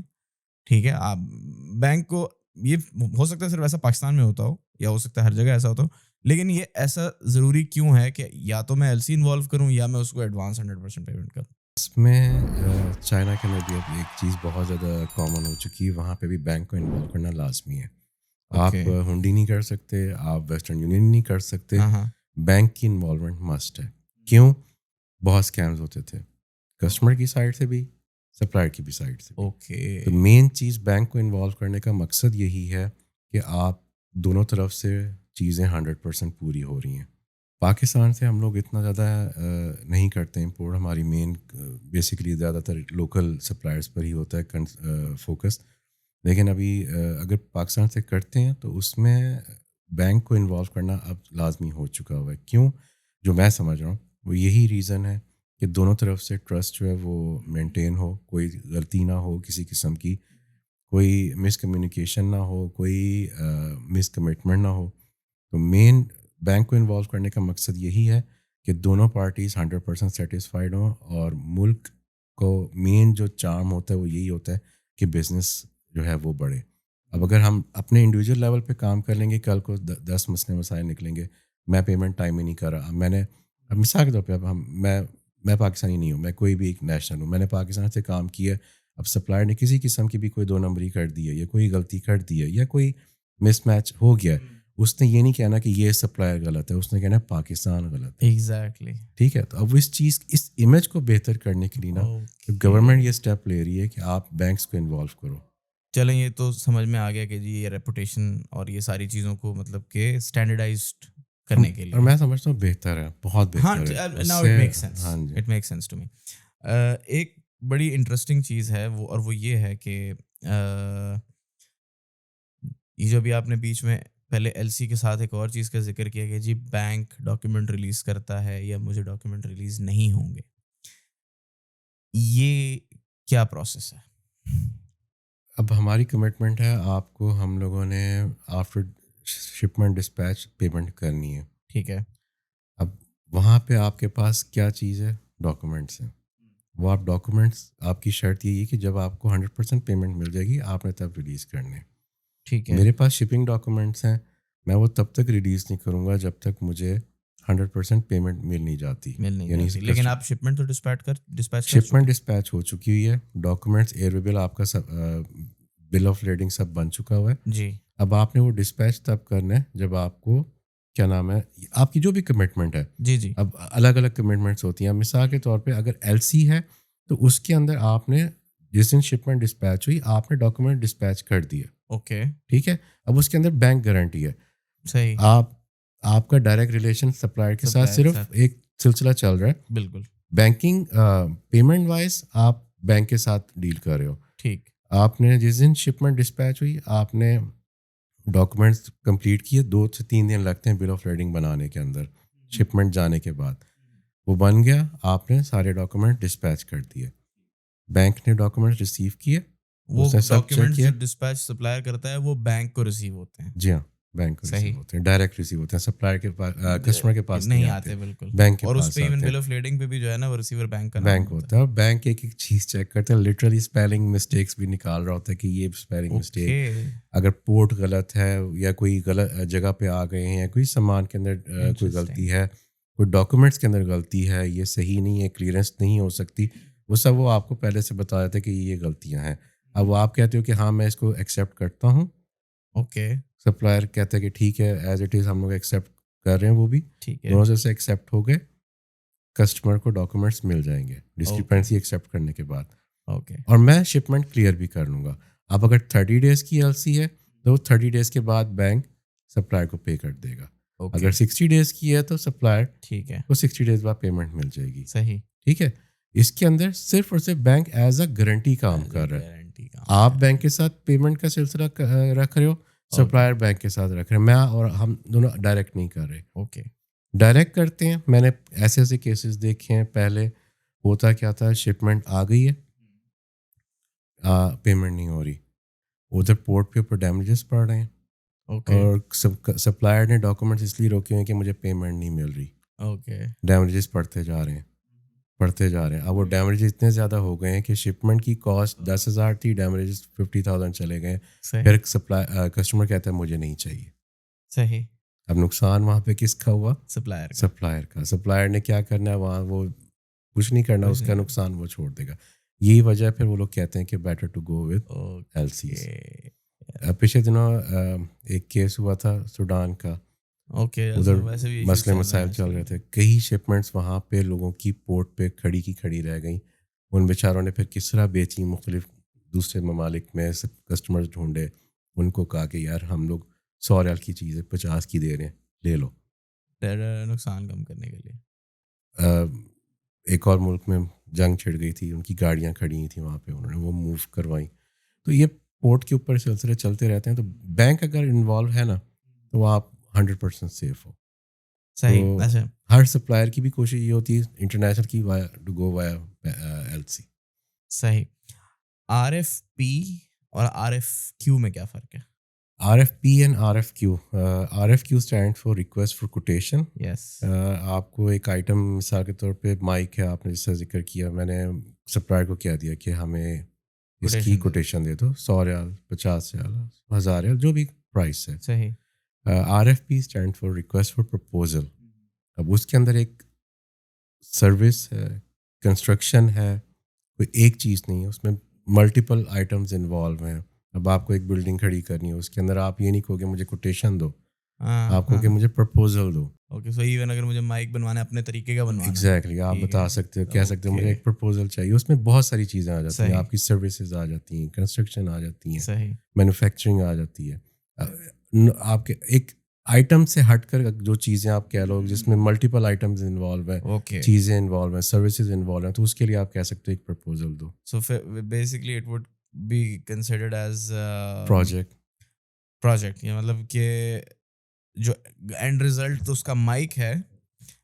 ٹھیک ہے. آپ بینک کو, یہ ہو سکتا ہے صرف ایسا پاکستان میں ہوتا ہو, یا ہو سکتا ہے ہر جگہ ایسا ہوتا ہو, لیکن یہ ایسا ضروری کیوں ہے کہ یا تو میں ایل سی انوالو کروں یا میں اس کو ایڈوانس 100% پیمنٹ کروں؟ اس میں چائنا کے اندر بھی اب ایک چیز بہت زیادہ کامن ہو چکی ہے, وہاں پہ بھی بینک کو انوالو کرنا لازمی ہے. آپ ہنڈی نہیں کر سکتے, آپ ویسٹرن یونین نہیں کر سکتے, بینک کی انوالومنٹ مسٹ ہے. کیوں؟ بہت اسکیمز ہوتے تھے, کسٹمر کی سائڈ سے بھی, سپلائر کی بھی سائڈ سے. اوکے, تو مین چیز بینک کو انوالو کرنے کا مقصد یہی ہے کہ آپ دونوں طرف سے چیزیں 100% پوری ہو رہی ہیں. پاکستان سے ہم لوگ اتنا زیادہ نہیں کرتے امپورٹ, ہماری مین بیسکلی زیادہ تر لوکل سپلائرس پر ہی ہوتا ہے فوکس. لیکن ابھی اگر پاکستان سے کرتے ہیں تو اس میں بینک کو انوالو کرنا اب لازمی ہو چکا ہوا ہے. کیوں؟ جو میں سمجھ رہا ہوں وہ یہی ریزن ہے کہ دونوں طرف سے ٹرسٹ جو ہے وہ مینٹین ہو, کوئی غلطی نہ ہو کسی قسم کی, کوئی مس کمیونیکیشن نہ ہو, کوئی مس کمٹمنٹ نہ ہو. تو مین بینک کو انوالو کرنے کا مقصد یہی ہے کہ دونوں پارٹیز 100% سیٹسفائیڈ ہوں, اور ملک کو مین جو چارم ہوتا ہے وہ یہی ہوتا ہے کہ بزنس جو ہے وہ بڑھے. اب اگر ہم اپنے انڈیویجول لیول پہ کام کر لیں گے, کل کو 10 مسائل نکلیں گے, میں پیمنٹ ٹائم ہی نہیں کر رہا, میں نے اب مثال کے طور پہ, اب میں پاکستانی نہیں ہوں, میں کوئی بھی ایک نیشنل ہوں, میں نے پاکستان سے کام کیا, اب سپلائر نے کسی قسم کی بھی کوئی 2 نمبری کر دی ہے یا کوئی غلطی کر دی ہے یا کوئی مس میچ ہو گیا ہے, اس نے یہ نہیں کہنا کہ یہ سپلائر غلط ہے, اس نے کہنا ہے پاکستان غلط ہے. ایگزیکٹلی, ٹھیک ہے. تو اب اس امیج کو بہتر کرنے کے لیے نا گورنمنٹ یہ اسٹیپ لے رہی ہے کہ آپ بینکس کو انوالو کرو. چلیں یہ تو سمجھ میں آ گیا کہ جی یہ ریپوٹیشن اور یہ ساری چیزوں کو مطلب کہ اسٹینڈرڈائزڈ کرنے کے لیے, اور میں سمجھتا ہوں بہتر ہے, بہت بہتر ہے. Now it make sense, it make sense to me. ایک بڑی انٹرسٹنگ چیز ہے وہ, اور وہ یہ ہے کہ یہ جو بھی آپ نے بیچ میں پہلے ایل سی کے ساتھ ایک اور چیز کا ذکر کیا کہ جی بینک ڈاکیومنٹ ریلیز کرتا ہے یا مجھے ڈاکیومنٹ ریلیز نہیں ہوں گے، یہ کیا پروسیس ہے؟ اب ہماری کمٹمنٹ ہے آپ کو ہم لوگوں نے آفٹر شپمنٹ ڈسپیچ پیمنٹ کرنی ہے. ٹھیک ہے. اب وہاں پہ آپ کے پاس کیا چیز ہے؟ ڈاکومنٹس ہیں. وہ آپ ڈاکومنٹس، آپ کی شرط یہی ہے کہ جب آپ کو 100% پیمنٹ مل جائے گی آپ نے تب ریلیز کرنے. ٹھیک ہے. میرے پاس شپنگ ڈاکومنٹس ہیں، میں وہ تب تک ریلیز نہیں کروں گا جب تک مجھے 100% پیمنٹ مل نہیں جاتی. یعنی لیکن آپ شپمنٹ تو ڈسپیچ شپمنٹ ڈسپیچ ہو چکی ہوئی ہے، ڈاکومنٹس ایئرویبل، آپ کا سب بل آف لیڈنگ سب بن چکا ہوا ہے. جی. اب آپ نے وہ ڈسپیچ تب کرنا ہے جب آپ کو کیا نام ہے، آپ کی جو بھی کمٹمنٹ ہے. جی جی. اب الگ الگ کمٹمنٹس ہوتی ہیں. مثال کے طور پہ اگر ایل سی ہے تو اس کے اندر آپ نے جس دن شپمنٹ ڈسپیچ ہوئی آپ نے ڈاکومنٹ ڈسپیچ کر دیا. اوکے. ٹھیک ہے. اب اس کے اندر بینک گارنٹی ہے. صحیح. آپ کا ڈائریکٹ ریلیشن سپلائر کے ساتھ صرف ایک سلسلہ چل رہا ہے. بالکل. بینکنگ پیمنٹ وائز آپ بینک کے ساتھ ڈیل کر رہے ہو. ٹھیک. آپ نے جس دن شپمنٹ ڈسپیچ ہوئی آپ نے ڈاکومنٹس کمپلیٹ کیے، 2 سے 3 دن لگتے ہیں بل آف لیڈنگ بنانے کے اندر. شپمنٹ جانے کے بعد وہ بن گیا، آپ نے سارے ڈاکومنٹ ڈسپیچ کر دیے. بینک نے ڈاکومنٹ ریسیو کیے، وہ ڈاکیومنٹ جو ڈسپیچ سپلائر کرتا ہے وہ بینک کو ریسیو ہوتے ہیں. جی ہاں، بینک کو ریسیو ہوتے ہیں، ڈائریکٹ ریسیو ہوتے ہیں، سپلائر کے پاس، کسٹمر کے پاس نہیں آتے. بالکل. بینک کے اور پاس اس پہ ایون آتے ہیں. بل آف لیڈنگ پہ بھی جو ہے نا وہ ریسیور بینک کا بینک ہوتا ہے. اور بینک ایک ایک چیز چیک کرتے ہیں، لٹرلی اسپیلنگ مسٹیکس بھی نکال رہا ہوتا ہے کہ یہ اسپیلنگ مسٹیک، اگر پورٹ غلط ہے یا کوئی غلط جگہ پہ آ گئے ہیں یا کوئی سامان کے اندر کوئی غلطی ہے، کوئی ڈاکومنٹس کے اندر غلطی ہے، یہ صحیح نہیں ہے، کلیئرنس نہیں ہو سکتی، وہ سب وہ آپ کو پہلے سے بتا دیتے کہ یہ غلطیاں ہیں. اب وہ آپ کہتے ہو کہ ہاں میں اس کو ایکسیپٹ کرتا ہوں. اوکے. سپلائر کہتا ہے کہ ٹھیک ہے ایز اٹ از ہم لوگ ایکسیپٹ کر رہے ہیں، وہ بھی دونوں سے ایکسیپٹ ہو گئے، کسٹمر کو ڈاکومنٹس مل جائیں گے ڈسکرپنسی ایکسیپٹ کرنے کے بعد. اوکے. اور میں شپمنٹ کلیئر بھی کر لوں گا. اب اگر 30 ڈیز کی ایل سی ہے تو 30 ڈیز کے بعد بینک سپلائر کو پے کر دے گا. اگر 60 ڈیز کی ہے تو سپلائر ٹھیک ہے کو 60 ڈیز بعد پیمنٹ مل جائے گی. صحیح. ٹھیک ہے. اس کے اندر صرف اور صرف بینک ایز اے گارنٹی کام کر رہا ہے. آپ بینک کے ساتھ پیمنٹ کا سلسلہ رکھ رہے ہو، سپلائر بینک کے ساتھ رکھ رہے ہیں. میں اور ہم دونوں ڈائریکٹ نہیں کر رہے. اوکے. ڈائریکٹ کرتے ہیں. میں نے ایسے ایسے کیسز دیکھے ہیں. پہلے ہوتا کیا تھا، شپمنٹ آ گئی ہے، پیمنٹ نہیں ہو رہی، ادھر پورٹ پہ اوپر ڈیمیجز پڑ رہے ہیں، اور سپلائر نے ڈاکومنٹس اس لیے روکے ہیں کہ مجھے پیمنٹ نہیں مل رہی. اوکے. ڈیمیجز پڑھتے جا رہے ہیں. اب وہ ڈیمیجز اتنے زیادہ ہو گئے ہیں کہ شپمنٹ کی کاسٹ 10,000 تھی، ڈیمیجز 50,000 چلے گئے. پھر کسٹمر کہتا ہے مجھے نہیں چاہیے. صحیح. اب نقصان وہاں پہ کس کا ہوا؟ سپلائر کا. سپلائر نے کیا کرنا ہے وہاں، وہ کچھ نہیں کرنا، اس کا نقصان وہ چھوڑ دے گا. یہی وجہ ہے پھر وہ لوگ کہتے ہیں کہ better to go with L Cs. پچھلے دنوں ایک کیس ہوا تھا سوڈان کا. ادھر مسئلے مسائل چل رہے تھے. کئی شپمنٹس وہاں پہ لوگوں کی پورٹ پہ کھڑی رہ گئیں. ان بیچاروں نے پھر کس طرح بیچی، مختلف دوسرے ممالک میں کسٹمرز ڈھونڈے. ان کو کہا کہ یار ہم لوگ 100 ریال کی چیز ہے 50 کی دے رہے ہیں، لے لو، نقصان کم کرنے کے لیے. ایک اور ملک میں جنگ چھڑ گئی تھی، ان کی گاڑیاں کھڑی ہوئی تھیں وہاں پہ، انہوں نے وہ موو کروائیں. تو یہ پورٹ کے اوپر سلسلے چلتے رہتے ہیں. تو بینک اگر انوالو ہے نا تو آپ 100% سیف ہو. صحیح. ہر سپلائر کی بھی کوشش یہ ہوتی ہے انٹرنیشنل کی ٹو گو وایا ایل سی. صحیح. آر ایف پی اور آر ایف کیو میں کیا فرق ہے؟ R F P and R F Q. R F Q stand for request for quotation. آپ کو ایک آئٹم مثال کے طور پہ مائک ہے، آپ نے جس کا ذکر کیا، میں نے سپلائر کو کہہ دیا کہ ہمیں اس کی کوٹیشن دے دو، 100 ریال، 50 ریال، 1000 ریال، جو بھی پرائس ہے. صحیح. R F P stand for request for proposal. اب اس کے اندر ایک سروس ہے، کنسٹرکشن ہے، کوئی ایک چیز نہیں ہے، اس میں ملٹیپل آئٹمز انوالو ہیں. اب آپ کو ایک بلڈنگ کھڑی کرنی ہے، اس کے اندر آپ یہ نہیں کہو کہ مجھے کوٹیشن دو، آپ کو کہ مجھے پرپوزل دو. اوکے. سو ایون اگر مجھے مائک بنوانا ہے اپنے طریقے کا بنوانا ہے، ایگزیکٹلی آپ بتا سکتے ہو، کہہ سکتے ہو مجھے ایک پرپوزل چاہیے. اس میں بہت ساری چیزیں آ جاتی ہیں، آپ کی سروسز آ جاتی ہیں، کنسٹرکشن آ جاتی ہیں، مینوفیکچرنگ آ جاتی ہے. آپ کے ایک آئٹم سے ہٹ کر جو چیزیں آپ کہہ لو جس میں ملٹیپل آئٹمز انوالو ہیں، چیزیں انوالو ہیں، سروسز انوالو ہیں، تو اس کے لیے آپ کہہ سکتے ہو ایک پرپوزل دو. So basically it would be considered as project. Project یہ مطلب کہ جو اینڈ رزلٹ تو اس کا مائک ہے،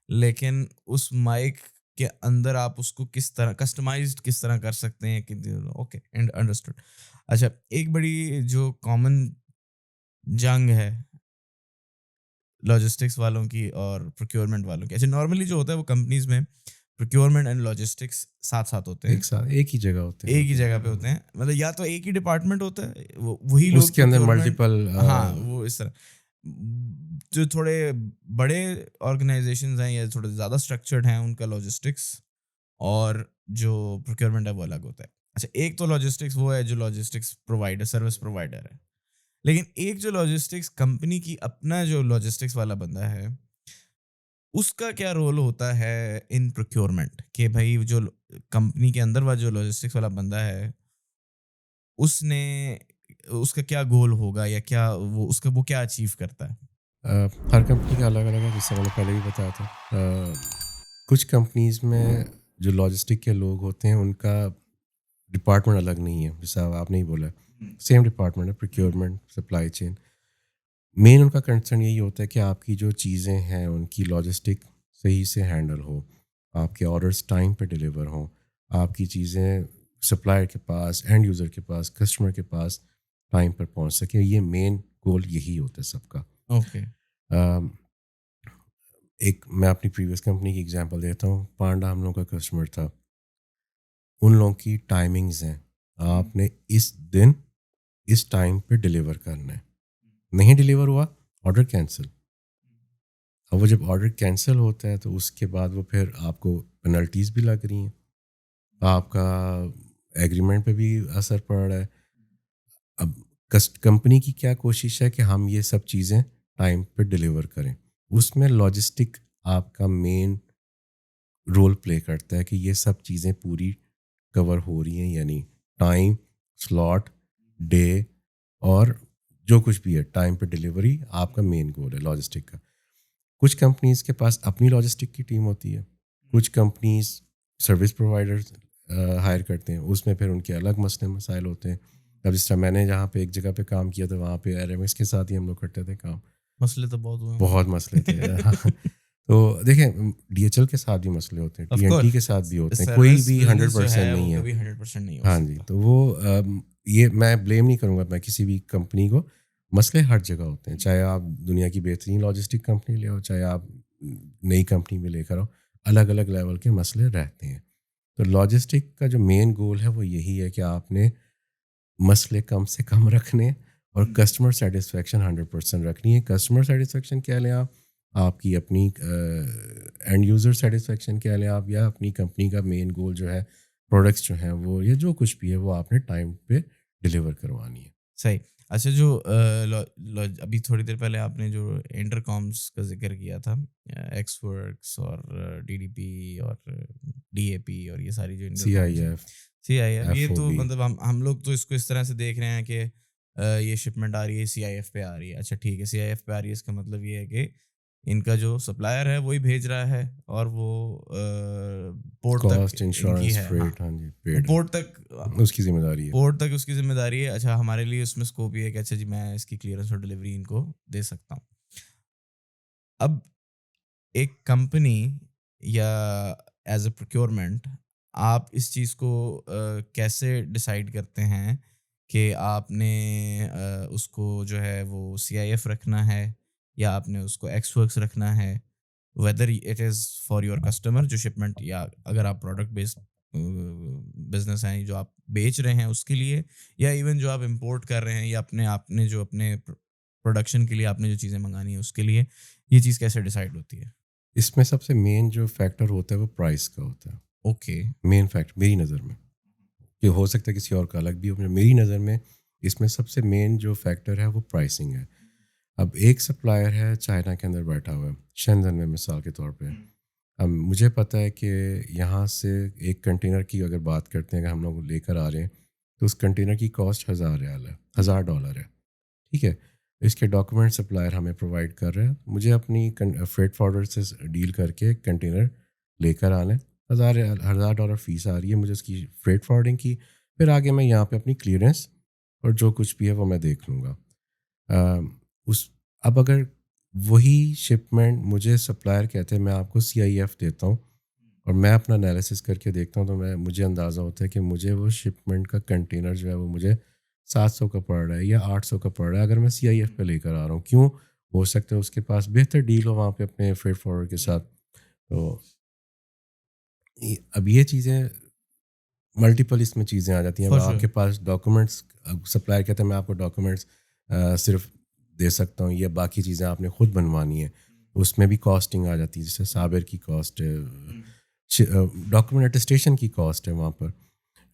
لیکن اس مائک کے اندر آپ اس کو کس طرح کسٹمائزڈ کس طرح کر سکتے ہیں کہ اوکے انڈرسٹوڈ. اچھا، ایک بڑی جو کامن جنگ ہے لاجسٹکس والوں کی اور پروکیورمنٹ والوں کی. اچھا، نارملی جو ہوتا ہے وہ کمپنیز میں پروکیورمنٹ اینڈ لاجسٹکس ساتھ ساتھ ہوتے ہیں، ایک ساتھ ایک ہی جگہ ہوتے ہیں، ایک ہی جگہ پہ ہوتے ہیں. مطلب یا تو ایک ہی ڈپارٹمنٹ ہوتا ہے، وہی لوگ اس کے اندر procurement- ملٹیپل. ہاں وہ اس طرح. جو تھوڑے بڑے آرگنائزیشنز ہیں یا تھوڑے زیادہ اسٹرکچرڈ ہیں ان کا لاجسٹکس اور جو پروکیورمنٹ ہے وہ الگ ہوتا ہے. اچھا، ایک تو لاجسٹکس وہ ہے جو لاجسٹکس پرووائڈر سروس پرووائڈر ہے، لیکن ایک جو لاجسٹکس کمپنی کی اپنا جو لاجسٹکس والا بندہ ہے اس کا کیا رول ہوتا ہے ان پروکیورمنٹ کہ بھائی جو کمپنی کے اندر والا جو لاجسٹکس والا بندہ ہے اس نے اس کا کیا گول ہوگا یا کیا وہ اس کا وہ کیا اچیو کرتا ہے؟ ہر کمپنی کا الگ الگ ہے، جس سے میں نے پہلے بھی بتایا تھا. کچھ کمپنیز میں جو لاجسٹک کے لوگ ہوتے ہیں ان کا ڈپارٹمنٹ الگ نہیں ہے، جیسا آپ نے ہی بولا سیم ڈپارٹمنٹ ہے، پروکیورمنٹ سپلائی چین. مین ان کا کنسرن یہی ہوتا ہے کہ آپ کی جو چیزیں ہیں ان کی لاجسٹک صحیح سے ہینڈل ہو، آپ کے آرڈرس ٹائم پہ ڈلیور ہوں، آپ کی چیزیں سپلائر کے پاس، اینڈ یوزر کے پاس، کسٹمر کے پاس ٹائم پر پہنچ سکیں. یہ مین گول یہی ہوتا ہے سب کا. اوکے. ایک میں اپنی پریویس کمپنی کی ایگزامپل دیتا ہوں. پانڈا ہم لوگوں کا کسٹمر تھا. ان لوگوں کی ٹائمنگز ہیں، آپ نے اس دن اس ٹائم پہ ڈلیور کرنا ہے، نہیں ڈلیور ہوا آرڈر کینسل. اب وہ جب آرڈر کینسل ہوتا ہے تو اس کے بعد وہ پھر آپ کو پینلٹیز بھی لگ رہی ہیں، آپ کا ایگریمنٹ پہ بھی اثر پڑ رہا ہے. اب کمپنی کی کیا کوشش ہے کہ ہم یہ سب چیزیں ٹائم پہ ڈلیور کریں. اس میں لاجسٹک آپ کا مین رول پلے کرتا ہے کہ یہ سب چیزیں پوری کور ہو رہی ہیں، یعنی ٹائم، سلاٹ، ڈے اور جو کچھ بھی ہے ٹائم پہ ڈلیوری آپ کا مین گول ہے لاجسٹک کا. کچھ کمپنیز کے پاس اپنی لاجسٹک کی ٹیم ہوتی ہے، کچھ کمپنیز سروس پرووائڈرز ہائر کرتے ہیں، اس میں پھر ان کے الگ مسئلے مسائل ہوتے ہیں. اب جس طرح میں نے جہاں پہ ایک جگہ پہ کام کیا تھا وہاں پہ آر ایم ایس کے ساتھ ہی ہم لوگ کرتے تھے کام. مسئلے تو بہت ہوئے، بہت مسئلے تھے. تو دیکھیں ڈی ایچ ایل کے ساتھ بھی مسئلے ہوتے ہیں، ٹی این ٹی کے ساتھ بھی ہوتے ہیں، کوئی بھی 100% نہیں ہے. 100% نہیں. ہاں جی، تو وہ یہ میں بلیم نہیں کروں گا میں کسی بھی کمپنی کو. مسئلے ہر جگہ ہوتے ہیں، چاہے آپ دنیا کی بہترین لاجسٹک کمپنی لے آؤ، چاہے آپ نئی کمپنی میں لے کر آؤ، الگ الگ لیول کے مسئلے رہتے ہیں. تو لاجسٹک کا جو مین گول ہے وہ یہی ہے کہ آپ نے مسئلے کم سے کم رکھنے اور کسٹمر سیٹسفیکشن 100% رکھنی ہے. کسٹمر سیٹسفیکشن کیا لیں آپ کی اپنی اینڈ یوزر سیٹسفیکشن کیا لیں آپ، یا اپنی کمپنی کا مین گول جو ہے پروڈکٹس جو ہیں وہ یا جو کچھ بھی ہے وہ آپ نے ٹائم پہ ڈلیور کروانی ہے. صحیح. اچھا، جو ابھی تھوڑی دیر پہلے آپ نے جو انٹر کامس کا ذکر کیا تھا، ایکس ورکس اور ڈی ڈی پی اور ڈی اے پی اور یہ ساری جو سی آئی ایف، یہ تو مطلب ہم لوگ تو اس کو اس طرح سے دیکھ رہے ہیں کہ یہ شپمنٹ آ رہی ہے سی آئی ایف پہ آ رہی ہے. اچھا ٹھیک ہے، سی آئی ایف پہ آ رہی ہے، اس کا مطلب یہ ہے کہ ان کا جو سپلائر ہے وہی بھیج رہا ہے اور وہ پورٹ کاسٹ، تک انشورنس، فریٹ، ہاں جی، پورٹ تک اس کی ذمہ داری ہے، پورٹ تک اس کی ذمہ داری ہے. اچھا، ہمارے لیے اس میں اسکوپ یہ ہے کہ اچھا جی میں اس کی کلیئرنس اور ڈلیوری ان کو دے سکتا ہوں. اب ایک کمپنی یا ایز اے پروکیورمنٹ آپ اس چیز کو کیسے ڈیسائیڈ کرتے ہیں کہ آپ نے اس کو جو ہے وہ سی آئی ایف رکھنا ہے یا آپ نے اس کو ایکس ورکس رکھنا ہے، whether it is for your customer جو شپمنٹ، یا اگر آپ پروڈکٹ بیسڈ بزنس ہیں جو آپ بیچ رہے ہیں اس کے لیے، یا ایون جو آپ امپورٹ کر رہے ہیں یا آپ نے جو اپنے پروڈکشن کے لیے آپ نے جو چیزیں منگانی ہیں اس کے لیے، یہ چیز کیسے ڈیسائیڈ ہوتی ہے؟ اس میں سب سے مین جو فیکٹر ہوتا ہے وہ پرائس کا ہوتا ہے. اوکے. مین فیکٹر میری نظر میں، کہ ہو سکتا ہے کسی اور کا الگ بھی ہو، میری نظر میں اس میں سب سے مین جو فیکٹر ہے وہ پرائسنگ ہے. اب ایک سپلائر ہے چائنا کے اندر بیٹھا ہوا ہے، شنزن میں مثال کے طور پہ. اب مجھے پتہ ہے کہ یہاں سے ایک کنٹینر کی اگر بات کرتے ہیں کہ ہم لوگ لے کر آ رہے ہیں تو اس کنٹینر کی کاسٹ $1000 ہے، $1000 ہے. ٹھیک ہے، اس کے ڈاکومنٹ سپلائر ہمیں پرووائڈ کر رہے ہیں، مجھے اپنی فریٹ فارورڈر سے ڈیل کر کے کنٹینر لے کر آنا ہے، $1000 فیس آ رہی ہے مجھے اس کی فریٹ فارورڈنگ کی. پھر آگے میں یہاں پہ اپنی کلیئرنس اور جو کچھ بھی ہے وہ میں دیکھ لوں گا. اس اب اگر وہی شپمنٹ مجھے سپلائر کہتے ہیں میں آپ کو CIF دیتا ہوں اور میں اپنا انالیسس کر کے دیکھتا ہوں تو مجھے اندازہ ہوتا ہے کہ مجھے وہ شپمنٹ کا کنٹینر جو ہے وہ مجھے 700 کا پڑ رہا ہے یا 800 کا پڑ رہا ہے اگر میں CIF پہ لے کر آ رہا ہوں. کیوں؟ ہو سکتا ہے اس کے پاس بہتر ڈیل ہو وہاں پہ اپنے فریٹ فارورڈ کے ساتھ. تو اب یہ چیزیں ملٹیپل اس میں چیزیں آ جاتی ہیں. اب آپ کے پاس ڈاکومنٹس سپلائر کہتے ہیں میں آپ کو ڈاکومنٹس صرف دے سکتا ہوں یہ باقی چیزیں آپ نے خود بنوانی ہے. اس میں بھی کاسٹنگ آ جاتی ہے جیسے صابر کی کاسٹ ہے ڈاکومنٹ اٹیسٹیشن کی کاسٹ ہے وہاں پر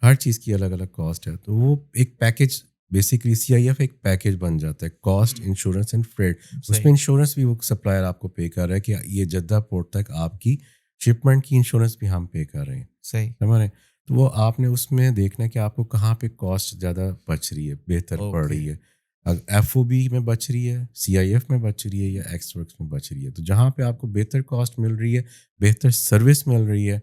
ہر چیز کی الگ الگ کاسٹ ہے. تو وہ ایک پیکیج بیسکلی CIF ایک پیکیج بن جاتا ہے کاسٹ انشورنس اینڈ فریٹ. اس میں انشورنس بھی وہ سپلائر آپ کو پے کر رہا ہے کہ یہ جدہ پورٹ تک آپ کی شپمنٹ کی انشورنس بھی ہم پے کر رہے ہیں. صحیح ہمارے تو وہ آپ نے اس میں دیکھنا ہے کہ آپ کو کہاں پہ کاسٹ زیادہ بچ رہی ہے بہتر پڑ رہی ہے. FOB میں بچ رہی ہے CIF میں بچ رہی ہے یا ایکس ورکس میں بچ رہی ہے. تو جہاں پہ آپ کو بہتر کاسٹ مل رہی ہے بہتر سروس مل رہی ہے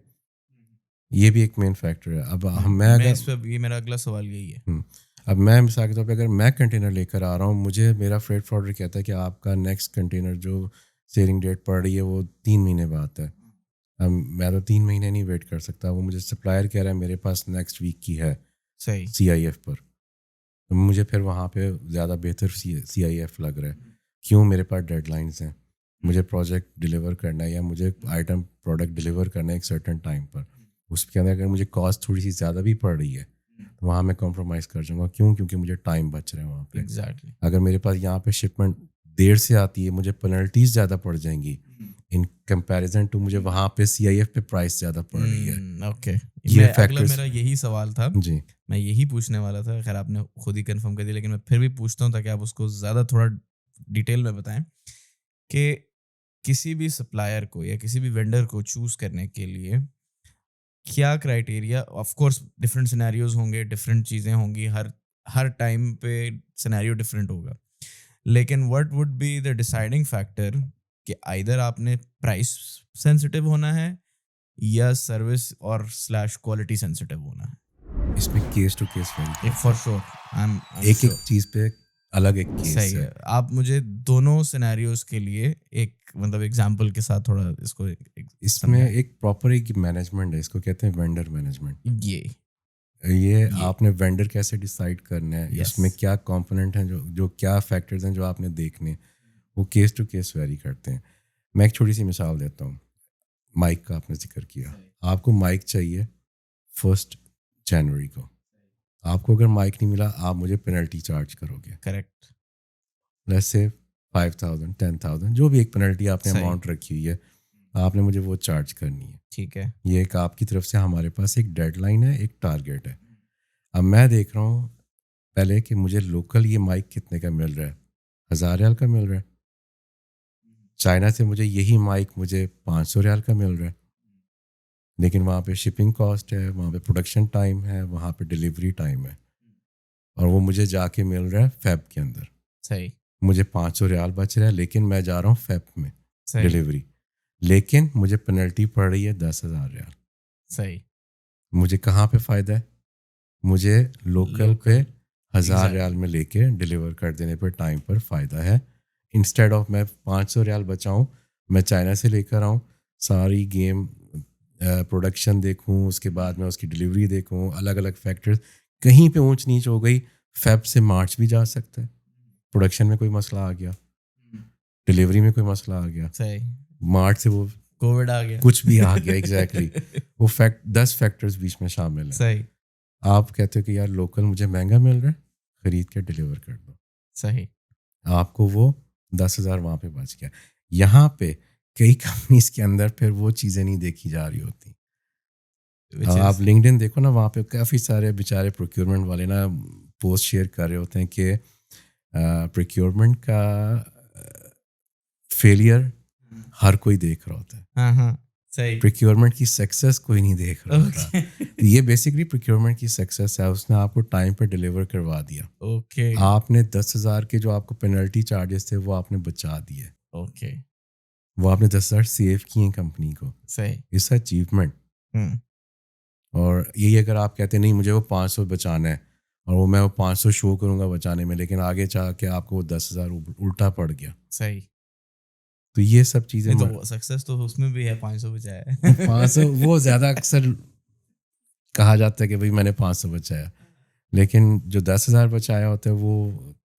یہ بھی ایک مین فیکٹر ہے. اب میں اس پہ یہ میرا اگلا سوال یہی ہے. اب میں مثال کے طور پہ اگر میں کنٹینر لے کر آ رہا ہوں مجھے میرا فریٹ فارورڈر کہتا ہے کہ آپ کا نیکسٹ کنٹینر جو سیلنگ ڈیٹ پڑ رہی ہے وہ 3 مہینے بعد ہے. اب میں تو 3 مہینے نہیں ویٹ کر سکتا. وہ مجھے سپلائر کہہ رہا ہے میرے پاس نیکسٹ ویک کی ہے صحیح CIF پر. تو مجھے پھر وہاں پہ زیادہ بہتر CIF لگ رہا ہے. کیوں؟ میرے پاس ڈیڈ لائنس ہیں مجھے پروجیکٹ ڈلیور کرنا ہے یا مجھے آئٹم پروڈکٹ ڈلیور کرنا ہے ایک سرٹن ٹائم پر. اس کے اندر اگر مجھے کاسٹ تھوڑی سی زیادہ بھی پڑ رہی ہے تو وہاں میں کمپرومائز کر جاؤں گا. کیوں؟ کیونکہ مجھے ٹائم بچ رہا ہے وہاں پہ. ایگزیکٹلی. اگر میرے پاس یہاں پہ شپمنٹ دیر سے آتی ہے مجھے پینلٹیز زیادہ پڑ جائیں گی ان کمپیریزن ٹو مجھے وہاں پہ CIF پہ پرائس زیادہ پڑ رہی ہے. اوکے یہ اگلا فیکٹرز میرا یہی سوال تھا. جی میں یہی پوچھنے والا تھا. خیر آپ نے خود ہی کنفرم کر دیا لیکن میں پھر بھی پوچھتا ہوں تاکہ آپ اس کو زیادہ تھوڑا ڈیٹیل میں بتائیں کہ کسی بھی سپلائر کو یا کسی بھی وینڈر کو چوز کرنے کے لیے کیا criteria. Of course different scenarios ہوں گے ڈفرینٹ چیزیں ہوں گی ہر ٹائم پہ سینیریو ڈفرینٹ ہوگا لیکن what would be the deciding factor کہ either آپ نے پرائس سینسٹیو ہونا ہے یا سروس اور /کوالٹی سینسٹیو ہونا ہے. اس میں case to case vary for sure ایک چیز پہ الگ ایک کیس صحیح ہے. آپ مجھے دونوں سینیریوز کے لیے ایک مطلب ایگزامپل کے ساتھ تھوڑا اس کو اس میں ایک پراپر ایک مینجمنٹ ہے اس کو کہتے ہیں وینڈر مینجمنٹ. یہ آپ نے وینڈر کیسے ڈیسائیڈ کرنا ہے اس میں کیا کمپوننٹ ہیں جو کیا فیکٹرز ہیں جو آپ نے دیکھنے وہ کیس ٹو کیس ویری کرتے ہیں. میں ایک چھوٹی سی مثال دیتا ہوں. مائک کا آپ نے ذکر کیا. آپ کو مائک چاہیے 1 جنوری کو. آپ کو اگر مائک نہیں ملا آپ مجھے پینلٹی چارج کرو گے. کریکٹ. لیٹس سے 5,000 10,000 جو بھی ایک پینلٹی آپ نے اماؤنٹ رکھی ہوئی ہے آپ نے مجھے وہ چارج کرنی ہے. ٹھیک ہے. یہ ایک آپ کی طرف سے ہمارے پاس ایک ڈیڈ لائن ہے ایک ٹارگیٹ ہے. اب میں دیکھ رہا ہوں پہلے کہ مجھے لوکل یہ مائک کتنے کا مل رہا ہے 1,000 ریال کا مل رہا ہے. چائنا سے مجھے یہی مائک مجھے 500 ریال کا مل رہا ہے لیکن وہاں پہ شپنگ کاسٹ ہے وہاں پہ پروڈکشن ٹائم ہے وہاں پہ ڈلیوری ٹائم ہے اور وہ مجھے جا کے مل رہا ہے فیب کے اندر. صحیح. مجھے 500 ریال بچ رہا ہے لیکن میں جا رہا ہوں فیب میں ڈلیوری لیکن مجھے پینلٹی پڑ رہی ہے 10,000 ریال. صحیح. مجھے کہاں پہ فائدہ ہے؟ مجھے لوکل پہ 1,000 ریال میں لے کے ڈلیور کر دینے پر ٹائم پر فائدہ ہے. انسٹیڈ آف میں 500 ریال بچاؤں میں چائنا سے لے کر آؤں ساری گیم پروڈکشن دیکھوں اس کے بعد میں اس کی ڈلیوری دیکھوں الگ الگ فیکٹرز کہیں پہ اونچ نیچ ہو گئی فیب سے مارچ بھی جا سکتا ہے. پروڈکشن میں کوئی مسئلہ آ گیا ڈلیوری میں کوئی مسئلہ آ گیا مارچ سے وہ کووڈ آ گیا کچھ بھی آ گیا. ایگزیکٹلی وہ 10 فیکٹرز بیچ میں شامل ہیں. صحیح. آپ کہتے ہو کہ یار لوکل مجھے مہنگا مل رہا ہے خرید کے ڈلیور کر دو. صحیح. آپ کو وہ 10,000 وہاں پہ بچ گیا. یہاں پہ کئی کمپنیز کے اندر پھر وہ چیزیں نہیں دیکھی جا رہی ہوتی. آپ لنکڈن دیکھو نا وہاں پہ کافی سارے بیچارے پروکیورمنٹ والے نا پوسٹ شیئر کر رہے ہوتے ہیں کہ پروکیورمنٹ کا فیلئر ہر کوئی دیکھ رہا ہوتا ہے. ہاں ہاں صحیح. پروکیورمنٹ کی سکسیس کوئی نہیں دیکھ رہا ہوتا. یہ بیسکلی پروکیورمنٹ کی سکسیس ہے اس نے آپ کو ٹائم پہ ڈلیور کروا دیا. اوکے. آپ نے 10,000 کے جو آپ کو پینلٹی چارجز تھے وہ آپ نے بچا دیے. اوکے. وہ آپ نے 10,000 سیو کیے کمپنی کو. صحیح. اس اچیومنٹ. اور یہی اگر آپ کہتے ہیں نہیں مجھے وہ 500 بچانا ہے اور وہ میں وہ 500 شو کروں گا بچانے میں، لیکن آگے چاہ کے آپ کو وہ 10,000 الٹا پڑ گیا. صحیح. تو یہ سب چیزیں نہیں تو سکسیس تو اس میں بھی ہے 500 بچایا ہے. 500 وہ زیادہ اکثر کہا جاتا ہے کہ بھائی میں نے 500 بچایا، لیکن جو 10,000 بچایا ہوتا ہے وہ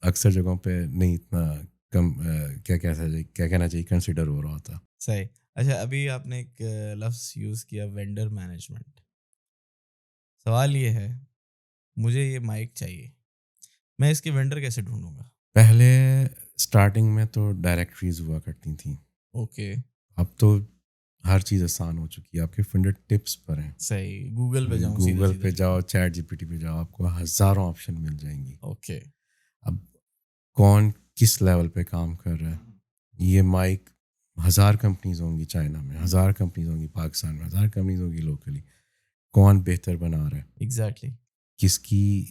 اکثر جگہوں پہ نہیں اتنا کم کیا کہنا چاہیے کنسیڈر ہو رہا ہوتا. صحیح. اچھا ابھی آپ نے ایک لفظ یوز کیا وینڈر مینجمنٹ. سوال یہ ہے مجھے یہ مائک چاہیے، میں اس کے وینڈر کیسے ڈھونڈوں گا؟ پہلے اسٹارٹنگ میں تو ڈائریکٹریز ہوا کرتی تھیں. اوکے. اب تو ہر چیز آسان ہو چکی ہے، آپ کے فنگر ٹپس پر ہیں. صحیح. گوگل پہ جاؤں، گوگل پہ جاؤ، چیٹ جی پی ٹی پہ جاؤ، آپ کو ہزاروں آپشن مل جائیں گی. اوکے. اب کون کس لیول پہ کام کر رہا ہے، یہ مائک 1000 کمپنیز ہوں گی چائنا میں، 1000 کمپنیز ہوں گی پاکستان میں، 1000 کمپنیز ہوں گی لوکلی. کون بہتر بنا رہا ہے، ایگزیکٹلی، کس کی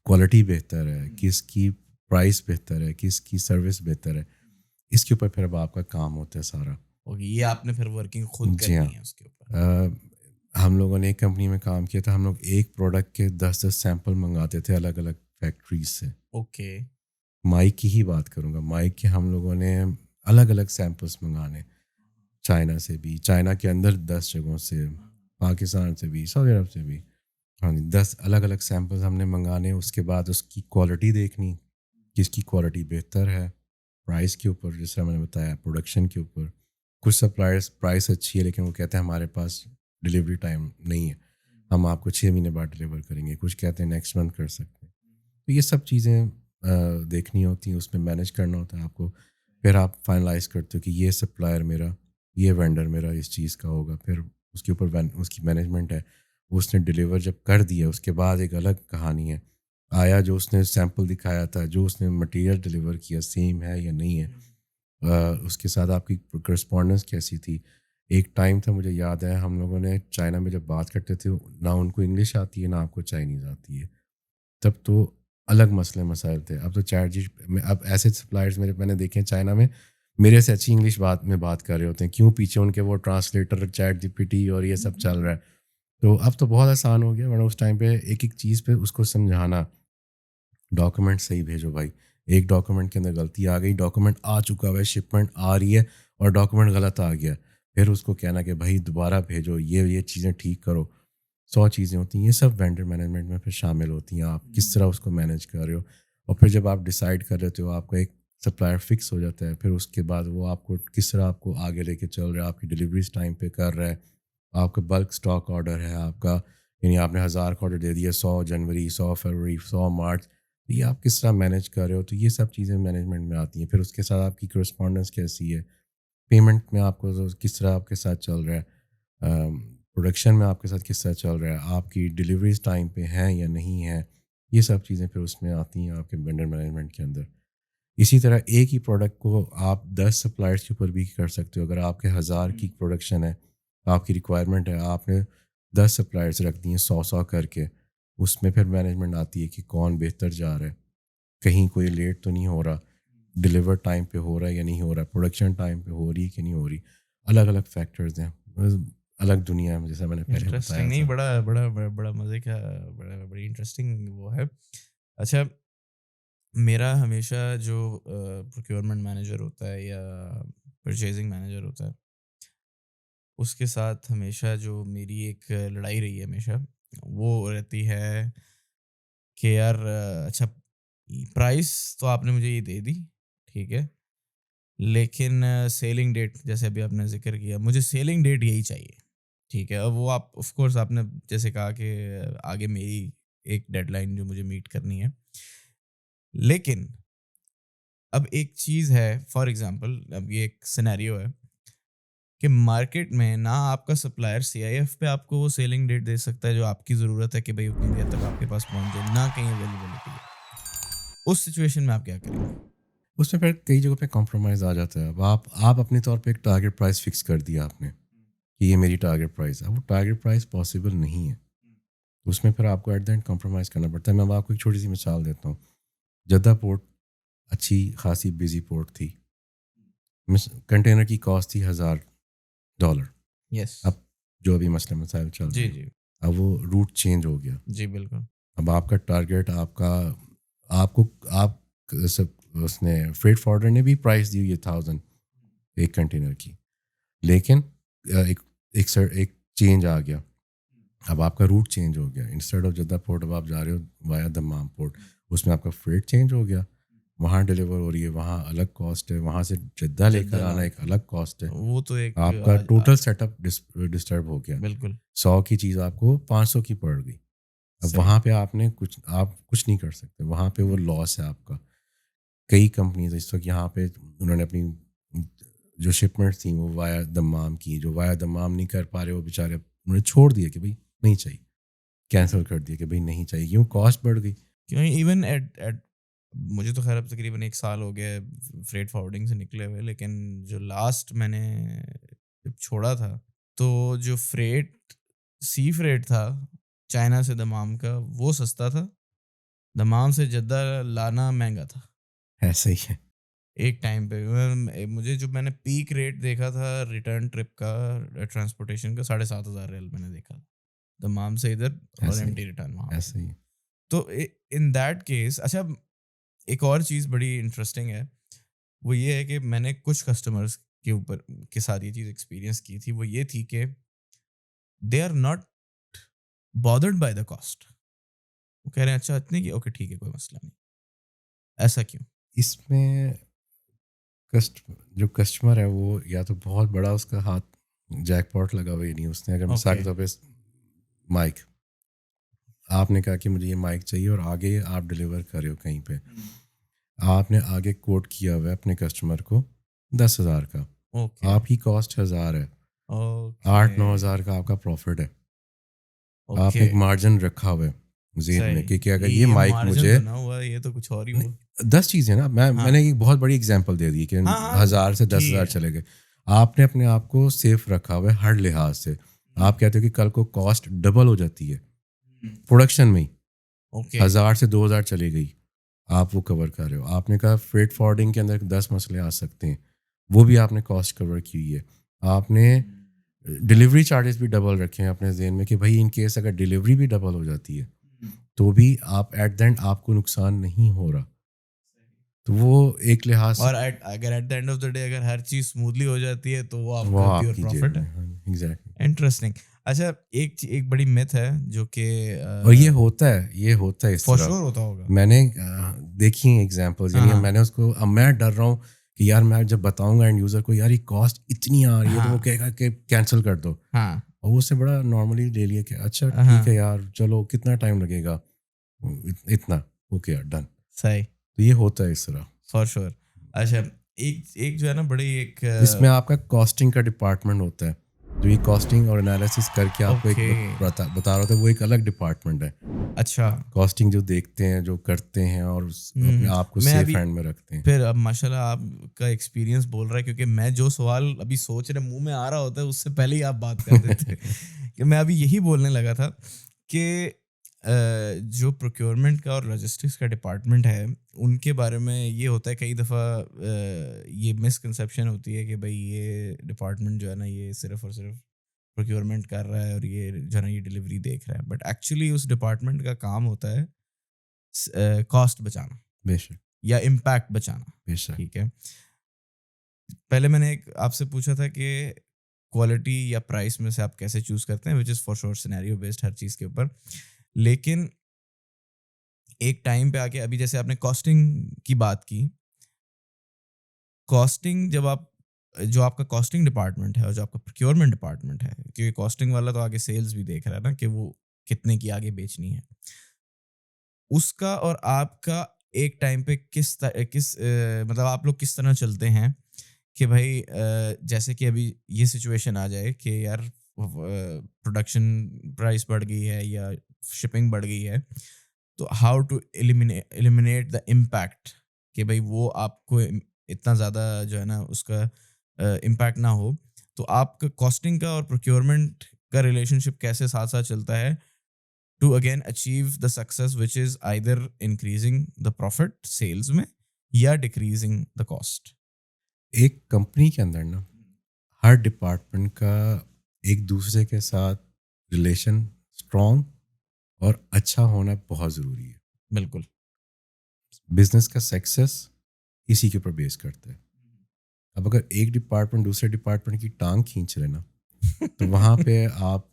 کوالٹی بہتر ہے، کس کی پرائس بہتر ہے، کس کی سروس بہتر ہے، اس کے اوپر پھر اب آپ کا کام ہوتا ہے سارا. اوکے. یہ آپ نے پھر ورکنگ خود جی ہاں. کرنی ہے اس کے اوپر. ہم لوگوں نے ایک کمپنی میں کام کیا تھا، ہم لوگ ایک پروڈکٹ کے 10 سیمپل منگاتے تھے الگ الگ فیکٹریز سے. اوکے. مائک کی ہی بات کروں گا، مائک کے ہم لوگوں نے الگ الگ سیمپلس منگانے، چائنا سے بھی، چائنا کے اندر 10 جگہوں سے، پاکستان سے بھی، سعودی عرب سے بھی. ہاں جی، 10 الگ الگ سیمپلز ہم نے منگانے. اس کے بعد اس کی کوالٹی دیکھنی، کس کی کوالٹی بہتر ہے، پرائس کے اوپر جس طرح میں نے بتایا، پروڈکشن کے اوپر. کچھ سپلائرس پرائس اچھی ہے لیکن وہ کہتے ہیں ہمارے پاس ڈلیوری ٹائم نہیں ہے، ہم آپ کو 6 مہینے بعد ڈلیور کریں گے. کچھ کہتے ہیں نیکسٹ منتھ کر سکتے ہیں. تو یہ سب چیزیں دیکھنی ہوتی ہیں، اس میں مینیج کرنا ہوتا ہے آپ کو. پھر آپ فائنلائز کرتے ہو کہ یہ سپلائر میرا، یہ وینڈر میرا اس چیز کا ہوگا. پھر اس کے اوپر اس کی مینجمنٹ ہے. اس نے ڈلیور جب کر دیا اس کے بعد ایک الگ کہانی ہے، آیا جو اس نے سیمپل دکھایا تھا، جو اس نے مٹیریل ڈلیور کیا سیم ہے یا نہیں ہے، اس کے ساتھ آپ کی کرسپونڈنس کیسی تھی. ایک ٹائم تھا مجھے یاد ہے، ہم لوگوں نے چائنا میں جب بات کرتے تھے نہ ان کو انگلش آتی ہے نہ آپ کو چائنیز آتی ہے، تب تو الگ مسئلے مسائل تھے. اب تو چیٹ جی میں اب ایسے سپلائرز میں نے دیکھے ہیں چائنا میں میرے سے اچھی انگلش بات کر رہے ہوتے ہیں. کیوں؟ پیچھے ان کے وہ translator, chat G P T اور یہ سب چل رہا ہے. تو اب تو بہت آسان ہو گیا، ورنہ اس ٹائم پہ ایک ایک چیز پہ اس کو سمجھانا، ڈاکومنٹ صحیح بھیجو بھائی. ایک ڈاکومنٹ کے اندر غلطی آ گئی، ڈاکومنٹ آ چکا ہوا ہے، شپمنٹ آ رہی ہے اور ڈاکومنٹ غلط آ گیا، پھر اس کو کہنا کہ بھائی دوبارہ بھیجو، یہ چیزیں ٹھیک کرو. 100 چیزیں ہوتی ہیں. یہ سب وینڈر مینجمنٹ میں پھر شامل ہوتی ہیں. آپ کس طرح اس کو مینیج کر رہے ہو، اور پھر جب آپ ڈیسائیڈ کر لیتے ہو، آپ کو ایک سپلائر فکس ہو جاتا ہے، پھر اس کے بعد وہ آپ کو کس طرح آپ کو آگے لے کے چل رہا ہے، آپ کی ڈلیوریز ٹائم پہ کر رہا ہے، آپ کا بلک اسٹاک آرڈر ہے آپ کا، یعنی آپ نے 1000 کا آرڈر دے دیا، 100 جنوری، 100 فروری، 100 مارچ، یہ آپ کس طرح مینیج کر رہے ہو. تو یہ سب چیزیں مینجمنٹ میں آتی ہیں. پھر اس کے ساتھ آپ کی کرسپونڈنس کیسی ہے، پیمنٹ میں آپ کو کس طرح آپ کے ساتھ چل رہا ہے، پروڈکشن میں آپ کے ساتھ کس طرح چل رہا ہے، آپ کی ڈلیوریز ٹائم پہ ہیں یا نہیں ہیں، یہ سب چیزیں پھر اس میں آتی ہیں آپ کے وینڈر مینجمنٹ کے اندر. اسی طرح ایک ہی پروڈکٹ کو آپ 10 سپلائرس کے اوپر بھی کر سکتے ہو. اگر آپ کے 1000 کی پروڈکشن ہے، آپ کی ریکوائرمنٹ ہے، آپ نے 10 سپلائرس رکھ دی ہیں 100 کر کے، اس میں پھر مینجمنٹ آتی ہے کہ کون بہتر جا رہا ہے، کہیں کوئی لیٹ تو نہیں ہو رہا، ڈلیور ٹائم پہ ہو رہا ہے یا نہیں ہو رہا، پروڈکشن ٹائم پہ ہو رہی ہے کہ نہیں ہو رہی. الگ الگ فیکٹرز ہیں، الگ دنیا ہے جیسا میں نے پہلے بتایا انٹرسٹنگ. نہیں تھا. بڑا مزے کا، بڑی انٹرسٹنگ وہ ہے. اچھا میرا ہمیشہ جو پروکیورمنٹ مینیجر ہوتا ہے یا پرچیزنگ مینیجر ہوتا ہے، اس کے ساتھ ہمیشہ جو میری ایک لڑائی رہی ہے ہمیشہ، وہ رہتی ہے کہ یار اچھا پرائس تو آپ نے مجھے یہ دے دی، ٹھیک ہے، لیکن سیلنگ ڈیٹ جیسے ابھی آپ نے ذکر کیا، مجھے سیلنگ ڈیٹ یہی چاہیے، ٹھیک ہے. اب وہ آپ آف کورس آپ نے جیسے کہا کہ آگے میری ایک ڈیڈ لائن جو مجھے میٹ کرنی ہے، لیکن اب ایک چیز ہے، فار ایگزامپل اب یہ ایک سینیریو ہے کہ مارکیٹ میں نہ آپ کا سپلائر سی آئی ایف پہ آپ کو وہ سیلنگ ڈیٹ دے سکتا ہے جو آپ کی ضرورت ہے کہ بھائی اتنی دیر تک آپ کے پاس پہنچ جائے، نہ کہیں اویلیبلٹی ہے. اس سچویشن میں آپ کیا کریں گے؟ اس میں پھر کئی جگہوں پہ کمپرومائز آ جاتا ہے. اب آپ اپنے طور پہ ایک ٹارگیٹ پرائس فکس کر دیا آپ نے کہ یہ میری ٹارگیٹ پرائس ہے. اب وہ ٹارگیٹ پرائس پاسبل نہیں ہے، اس میں پھر آپ کو ایٹ دا اینڈ کمپرومائز کرنا پڑتا ہے. میں اب آپ کو ایک چھوٹی سی مثال دیتا ہوں. جدہ پورٹ اچھی خاصی بزی پورٹ تھی، کنٹینر کی کاسٹ تھی $1000. یس. اب جو ابھی مسئلہ مسائل چل رہے جی ہیں، جی اب وہ روٹ چینج ہو گیا. جی بالکل. اب آپ کا ٹارگیٹ آپ کو اس نے فریٹ فارورڈر نے بھی پرائس دی ہوئی ہے 1000 ایک کنٹینر کی, لیکن ایک چینج آ گیا. اب آپ کا روٹ چینج ہو گیا, انسٹیڈ آف جدہ پورٹ اب آپ جا رہے ہو وایا دمام پورٹ, اس میں آپ کا فریٹ چینج ہو گیا, وہاں ڈلیور ہو رہی ہے, وہاں الگ کاسٹ ہے, وہاں سے جدہ لے کر آنا ایک الگ کاسٹ ہے. وہ تو ایک آپ کا ٹوٹل سیٹ اپ ڈسٹرب ہو گیا. بالکل 100 کی چیز آپ کو 500 کی پڑ گئی. اب وہاں پہ آپ کچھ نہیں کر سکتے, وہاں پہ وہ لاس ہے آپ کا. کئی کمپنیز اس وقت یہاں پہ انہوں نے اپنی جو شپمنٹس تھیں وہ وایا دمام کی, جو وایا دمام نہیں کر پا رہے وہ بیچارے انہوں نے چھوڑ دیا کہ بھائی نہیں چاہیے, کینسل کر دیا کہ بھائی نہیں چاہیے, کیوں کاسٹ بڑھ گئی. کیوں ایون ایٹ مجھے تو خیر اب تقریباً 1 سال ہو گیا فریٹ فارورڈنگ سے نکلے ہوئے, لیکن جو لاسٹ میں نے جب چھوڑا تھا تو جو سی فریٹ تھا چائنا سے دمام کا وہ سستا تھا, دمام سے جدہ لانا مہنگا تھا. ایسا ہی ہے. ایک ٹائم پہ مجھے جو میں نے پیک ریٹ دیکھا تھا ریٹرن ٹرپ کا ٹرانسپورٹیشن کا 7,500 ریل میں نے دیکھا تھا دمام سے ادھر, اور ایم ٹی ریٹرن وہاں. ایسا ہی. تو ان دیٹ کیس اچھا ایک اور چیز بڑی انٹرسٹنگ ہے, وہ یہ ہے کہ میں نے کچھ کسٹمرز کے اوپر کے ساتھ یہ چیز ایکسپیرینس کی تھی. وہ یہ تھی کہ they are not bothered by the cost. وہ کہہ رہے ہیں اچھا اتنے کی, اوکے ٹھیک ہے کوئی مسئلہ نہیں. ایسا کیوں؟ اس میں جو کسٹمر ہے وہ یا تو بہت بڑا اس کا ہاتھ جیک پاٹ لگا ہوا ہی نہیں, اس نے اگر مثال کے طور پہ مائک آپ نے کہا کہ مجھے یہ مائک چاہیے اور آگے آپ ڈلیور کر رہے ہو کہیں پہ, آپ نے آگے کوٹ کیا ہوا ہے اپنے کسٹمر کو 10,000 کا, آپ کی کاسٹ 1,000 ہے, 8-9 ہزار کا آپ کا پروفٹ ہے. آپ نے ایک مارجن رکھا ہوا ہے ذہن میں کہ اگر یہ مائک مجھے یہ تو کچھ اور ہی ہوا. 10 چیزیں نا, میں نے ایک بہت بڑی اگزامپل دے دی کہ 1,000 سے 10,000 چلے گئے. آپ نے اپنے آپ کو سیف رکھا ہوا ہے ہر لحاظ سے. آپ کہتے ہو کہ کل کو کاسٹ ڈبل ہو جاتی ہے پروڈکشن میں ہی, 1,000 سے 2,000 چلی گئی, آپ وہ کور کر رہے ہو. آپ نے کہا فریٹ فارورڈنگ کے اندر 10 مسئلے آ سکتے ہیں, وہ بھی آپ نے کاسٹ کور کی ہوئی ہے. آپ نے ڈلیوری چارجز بھی ڈبل رکھے ہیں اپنے ذہن میں کہ بھائی ان کیس اگر ڈلیوری بھی ڈبل ہو جاتی ہے تو بھی آپ ایٹ دا اینڈ آپ کو نقصان نہیں ہو رہا. تو وہ ایک لحاظ, اور اگر at the end of the day اگر ہر چیز اسموتھلی ہو جاتی ہے تو وہ آپ کا پیور پروفٹ ہے. انٹرسٹنگ. اچھا ایک بڑی میتھ ہے جو کہ اور یہ ہوتا ہے اس فور طرح شور ہوتا ہوگا. میں نے دیکھی ہیں ایگزامپلز, یعنی میں نے اس کو, اب میں ڈر رہا ہوں کہ یار میں جب بتاؤں گا اینڈ یوزر کو یار یہ کاسٹ اتنی آ رہی ہے تو وہ کہے گا کہ کینسل کر دو, اور وہ سے بڑا نارملی لے لیا کہ اچھا ٹھیک ہے یار چلو کتنا ٹائم لگے گا, اتنا, اوکے یار ڈن. صحیح. تو یہ ہوتا ہے اس طرح فار شور. اچھا ایک جو ہے نا بڑی ایک اس میں آپ کا کاسٹنگ کا ڈپارٹمنٹ ہوتا ہے, جو یہ کاسٹنگ اور انالیسس کر کے آپ کو ایک بتا رہا تھا, وہ ایک الگ ڈپارٹمنٹ ہے. اچھا کاسٹنگ جو دیکھتے ہیں, جو کرتے ہیں اور اپنے آپ کو سیف ہینڈ میں رکھتے ہیں. پھر اب ماشاء اللہ آپ کا ایکسپیرینس بول رہا ہے, کیونکہ میں جو سوال ابھی سوچ رہے منہ میں آ رہا ہوتا ہے اس سے پہلے ہی آپ بات کر دیتے کہ میں ابھی یہی بولنے لگا تھا کہ جو پروکیورمنٹ کا اور لاجسٹکس کا ڈپارٹمنٹ ہے ان کے بارے میں یہ ہوتا ہے کئی دفعہ یہ مسکنسیپشن ہوتی ہے کہ بھائی یہ ڈپارٹمنٹ جو ہے نا یہ صرف اور صرف پروکیورمنٹ کر رہا ہے اور یہ جو ہے نا یہ ڈلیوری دیکھ رہا ہے. بٹ ایکچولی اس ڈپارٹمنٹ کا کام ہوتا ہے کاسٹ بچانا, بے شک, یا امپیکٹ بچانا. بے شک. ٹھیک ہے, پہلے میں نے ایک آپ سے پوچھا تھا کہ کوالٹی یا پرائس میں سے آپ کیسے چوز کرتے ہیں, which is for sure scenario based ہر چیز کے اوپر. لیکن ایک ٹائم پہ آ کے ابھی جیسے آپ نے کاسٹنگ کی بات کی, کاسٹنگ جب آپ جو آپ کا کاسٹنگ ڈپارٹمنٹ ہے اور جو آپ کا پروکیورمنٹ ڈپارٹمنٹ ہے, کیونکہ کاسٹنگ والا تو آگے سیلز بھی دیکھ رہا ہے نا کہ وہ کتنے کی آگے بیچنی ہے, اس کا اور آپ کا ایک ٹائم پہ کس مطلب آپ لوگ کس طرح چلتے ہیں کہ بھائی جیسے کہ ابھی یہ سچویشن آ جائے کہ یار پروڈکشن پرائس بڑھ گئی ہے یا شپنگ بڑھ گئی ہے, تو how to eliminate the impact کہ بھائی وہ آپ کو اتنا زیادہ جو ہے نا اس کا امپیکٹ نہ ہو. تو آپ کا کاسٹنگ کا اور پروکیورمنٹ کا ریلیشن شپ کیسے ساتھ ساتھ چلتا ہے to again achieve the success which is either increasing the profit sales میں یا ڈیکریزنگ دا کاسٹ. ایک کمپنی کے اندر نا ہر ڈپارٹمنٹ کا ایک دوسرے کے ساتھ ریلیشن اسٹرانگ اور اچھا ہونا بہت ضروری ہے. بالکل. بزنس کا سکسیس اسی کے اوپر بیس کرتا ہے. اب اگر ایک ڈپارٹمنٹ دوسرے ڈپارٹمنٹ کی ٹانگ کھینچ رہے نا تو وہاں پہ آپ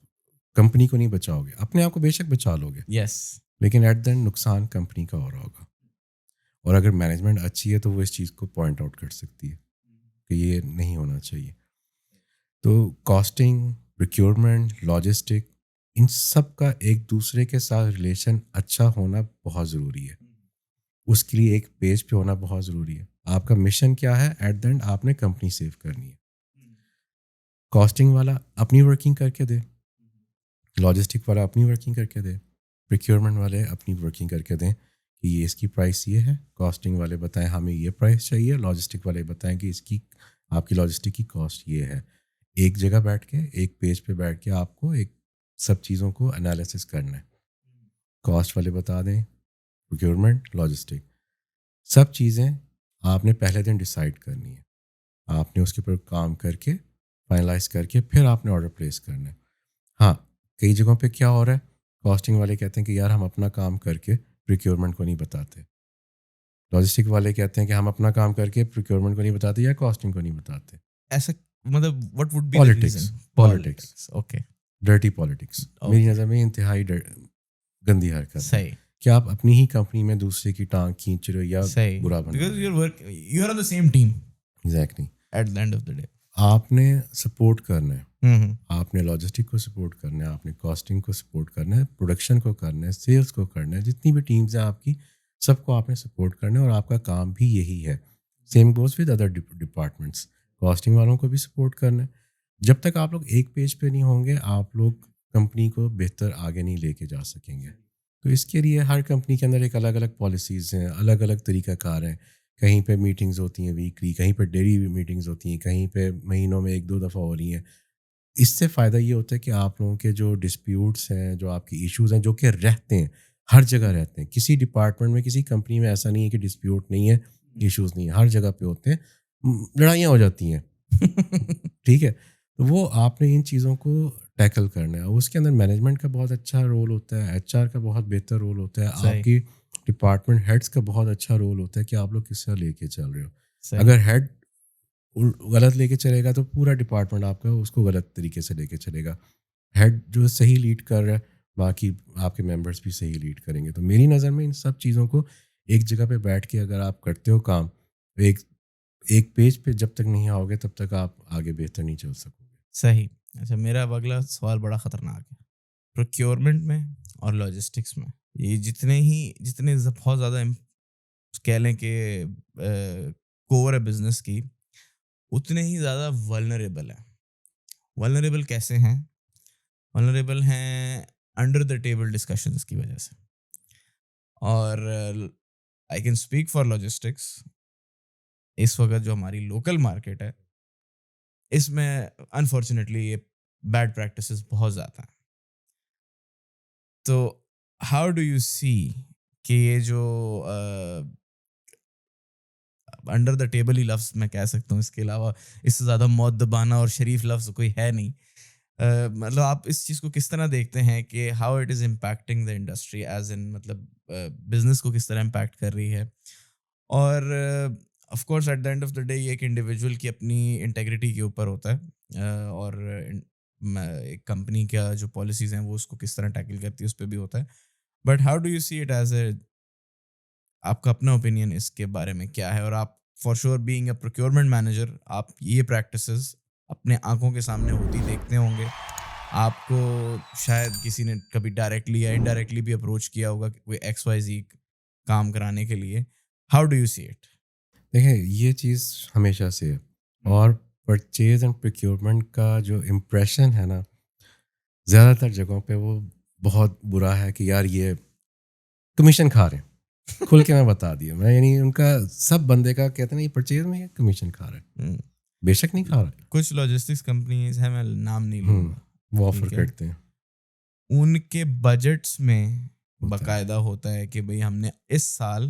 کمپنی کو نہیں بچاؤ گے, اپنے آپ کو بے شک بچا لو گے, یس. لیکن ایٹ دا اینڈ نقصان کمپنی کا ہو رہا ہوگا. اور اگر مینجمنٹ اچھی ہے تو وہ اس چیز کو پوائنٹ آؤٹ کر سکتی ہے کہ یہ نہیں ہونا چاہیے. تو کاسٹنگ, پروکیورمنٹ, لاجسٹک, ان سب کا ایک دوسرے کے ساتھ ریلیشن اچھا ہونا بہت ضروری ہے. اس کے لیے ایک پیج پہ ہونا بہت ضروری ہے. آپ کا مشن کیا ہے, ایٹ دا اینڈ آپ نے کمپنی سیو کرنی ہے. کاسٹنگ والا اپنی ورکنگ کر کے دے, لاجسٹک والا اپنی ورکنگ کر کے دے, پروکیورمنٹ والے اپنی ورکنگ کر کے دیں کہ یہ اس کی پرائس یہ ہے, کاسٹنگ والے بتائیں ہمیں یہ پرائس چاہیے, لاجسٹک والے بتائیں کہ اس کی آپ کی لاجسٹک کی کاسٹ یہ ہے. ایک جگہ بیٹھ کے, ایک پیج پہ بیٹھ کے آپ کو ایک سب چیزوں کو انالیسس کرنا ہے. کاسٹ والے بتا دیں, پروکیورمنٹ, لاجسٹک, سب چیزیں آپ نے پہلے دن ڈیسائیڈ کرنی ہے. آپ نے اس کے اوپر کام کر کے فائنلائز کر کے پھر آپ نے آرڈر پلیس کرنا ہے. ہاں, کئی جگہوں پہ کیا ہو رہا ہے, کاسٹنگ والے کہتے ہیں کہ یار ہم اپنا کام کر کے پروکیورمنٹ کو نہیں بتاتے, لاجسٹک والے کہتے ہیں کہ ہم اپنا کام کر کے پروکیورمنٹ کو نہیں بتاتے یا کاسٹنگ کو نہیں بتاتے. ایسا مطلب what would be the politics, reason? Politics, okay. Dirty politics میری نظر میں انتہائی گندی حرکت ہے صحیح. کہ آپ اپنی ہی کمپنی میں دوسرے کی ٹانگ کھینچ رہے ہو یا صحیح. برا بنا Because رہے ہو. you are on the same team exactly. at the end of the day. آپ نے سپورٹ کرنا ہے, آپ نے لاجسٹک کو سپورٹ کرنا ہے, آپ نے کاسٹنگ کو سپورٹ کرنا ہے, پروڈکشن کو کرنا ہے, سیلس کو کرنا ہے, جتنی بھی ٹیمز ہیں آپ کی سب کو آپ نے سپورٹ کرنا ہے, اور آپ کا کام بھی یہی ہے. Same goes with other departments, costing والوں کو بھی سپورٹ کرنا ہے. جب تک آپ لوگ ایک پیج پہ نہیں ہوں گے آپ لوگ کمپنی کو بہتر آگے نہیں لے کے جا سکیں گے. تو اس کے لیے ہر کمپنی کے اندر ایک الگ الگ پالیسیز ہیں, الگ الگ طریقہ کار ہیں. کہیں پہ میٹنگز ہوتی ہیں ویکلی, کہیں پہ ڈیلی میٹنگز ہوتی ہیں, کہیں پہ مہینوں میں 1-2 دفعہ ہو رہی ہیں. اس سے فائدہ یہ ہوتا ہے کہ آپ لوگوں کے جو ڈسپیوٹس ہیں, جو آپ کی ایشوز ہیں, جو کہ رہتے ہیں ہر جگہ رہتے ہیں, کسی ڈپارٹمنٹ میں کسی کمپنی میں ایسا نہیں ہے کہ ڈسپیوٹ نہیں ہے, ایشوز نہیں ہیں, ہر جگہ پہ ہوتے ہیں, لڑائیاں ہو جاتی ہیں. ٹھیک ہے, تو وہ آپ نے ان چیزوں کو ٹیکل کرنا ہے. اس کے اندر مینجمنٹ کا بہت اچھا رول ہوتا ہے, ایچ آر کا بہت بہتر رول ہوتا ہے, آپ کی ڈپارٹمنٹ ہیڈس کا بہت اچھا رول ہوتا ہے کہ آپ لوگ کس طرح لے کے چل رہے ہو. اگر ہیڈ غلط لے کے چلے گا تو پورا ڈپارٹمنٹ آپ کا اس کو غلط طریقے سے لے کے چلے گا. ہیڈ جو صحیح لیڈ کر رہا ہے باقی آپ کے ممبرس بھی صحیح لیڈ کریں گے. تو میری نظر میں ان سب چیزوں کو ایک جگہ پہ بیٹھ کے اگر آپ کرتے ہو کام, ایک پیج پہ جب تک نہیں آؤ گے تب تک آپ آگے بہتر نہیں چل سکو گے. صحیح. اچھا, میرا اب اگلا سوال بڑا خطرناک ہے. پروکیورمنٹ میں اور لاجسٹکس میں یہ جتنے بہت زیادہ کہہ لیں کہ کور ہے بزنس کی, اتنے ہی زیادہ ولنریبل ہیں. ولنریبل کیسے ہیں؟ ولنریبل ہیں انڈر دا ٹیبل ڈسکشنز کی وجہ سے. اور I can speak for logistics. اس وقت جو ہماری لوکل مارکیٹ ہے اس میں انفارچونیٹلی یہ بیڈ پریکٹسز بہت زیادہ ہیں. تو ہاؤ ڈو یو سی کہ یہ جو انڈر دا ٹیبل ہی لفظ میں کہہ سکتا ہوں, اس کے علاوہ اس سے زیادہ مؤدبانہ اور شریف لفظ کوئی ہے نہیں, مطلب آپ اس چیز کو کس طرح دیکھتے ہیں کہ how it is impacting the industry as in, مطلب بزنس کو کس طرح امپیکٹ کر رہی ہے. اور of course at the end of the day یہ ایک انڈیویجول کی اپنی انٹیگریٹی کے اوپر ہوتا ہے, اور ایک کمپنی کا جو پالیسیز ہیں وہ اس کو کس طرح ٹیکل کرتی ہے اس پہ بھی ہوتا ہے. But how do you see it as a, آپ کا اپنا اوپینین اس کے بارے میں کیا ہے؟ اور آپ for sure being a procurement manager آپ یہ پریکٹسز اپنے آنکھوں کے سامنے ہوتی دیکھتے ہوں گے. آپ کو شاید کسی نے کبھی ڈائریکٹلی یا انڈائریکٹلی بھی اپروچ کیا ہوگا کہ کوئی ایکس وائی زی کام کرانے کے لیے. How do you see it? دیکھیں یہ چیز ہمیشہ سے ہے, اور پرچیز اینڈ پروکیورمنٹ کا جو امپریشن ہے نا زیادہ تر جگہوں پہ وہ بہت برا ہے کہ یار یہ کمیشن کھا رہے ہیں. کھل کے میں بتا دیا میں, یعنی ان کا سب بندے کا کہتے ہیں یہ پرچیز میں یہ کمیشن کھا رہا ہے. بے شک نہیں کھا رہا. کچھ لاجسٹکس کمپنیز ہیں, میں نام نہیں لوں گا, وہ آفر کرتے ہیں, ان کے بجٹس میں باقاعدہ ہوتا ہے کہ بھئی ہم نے اس سال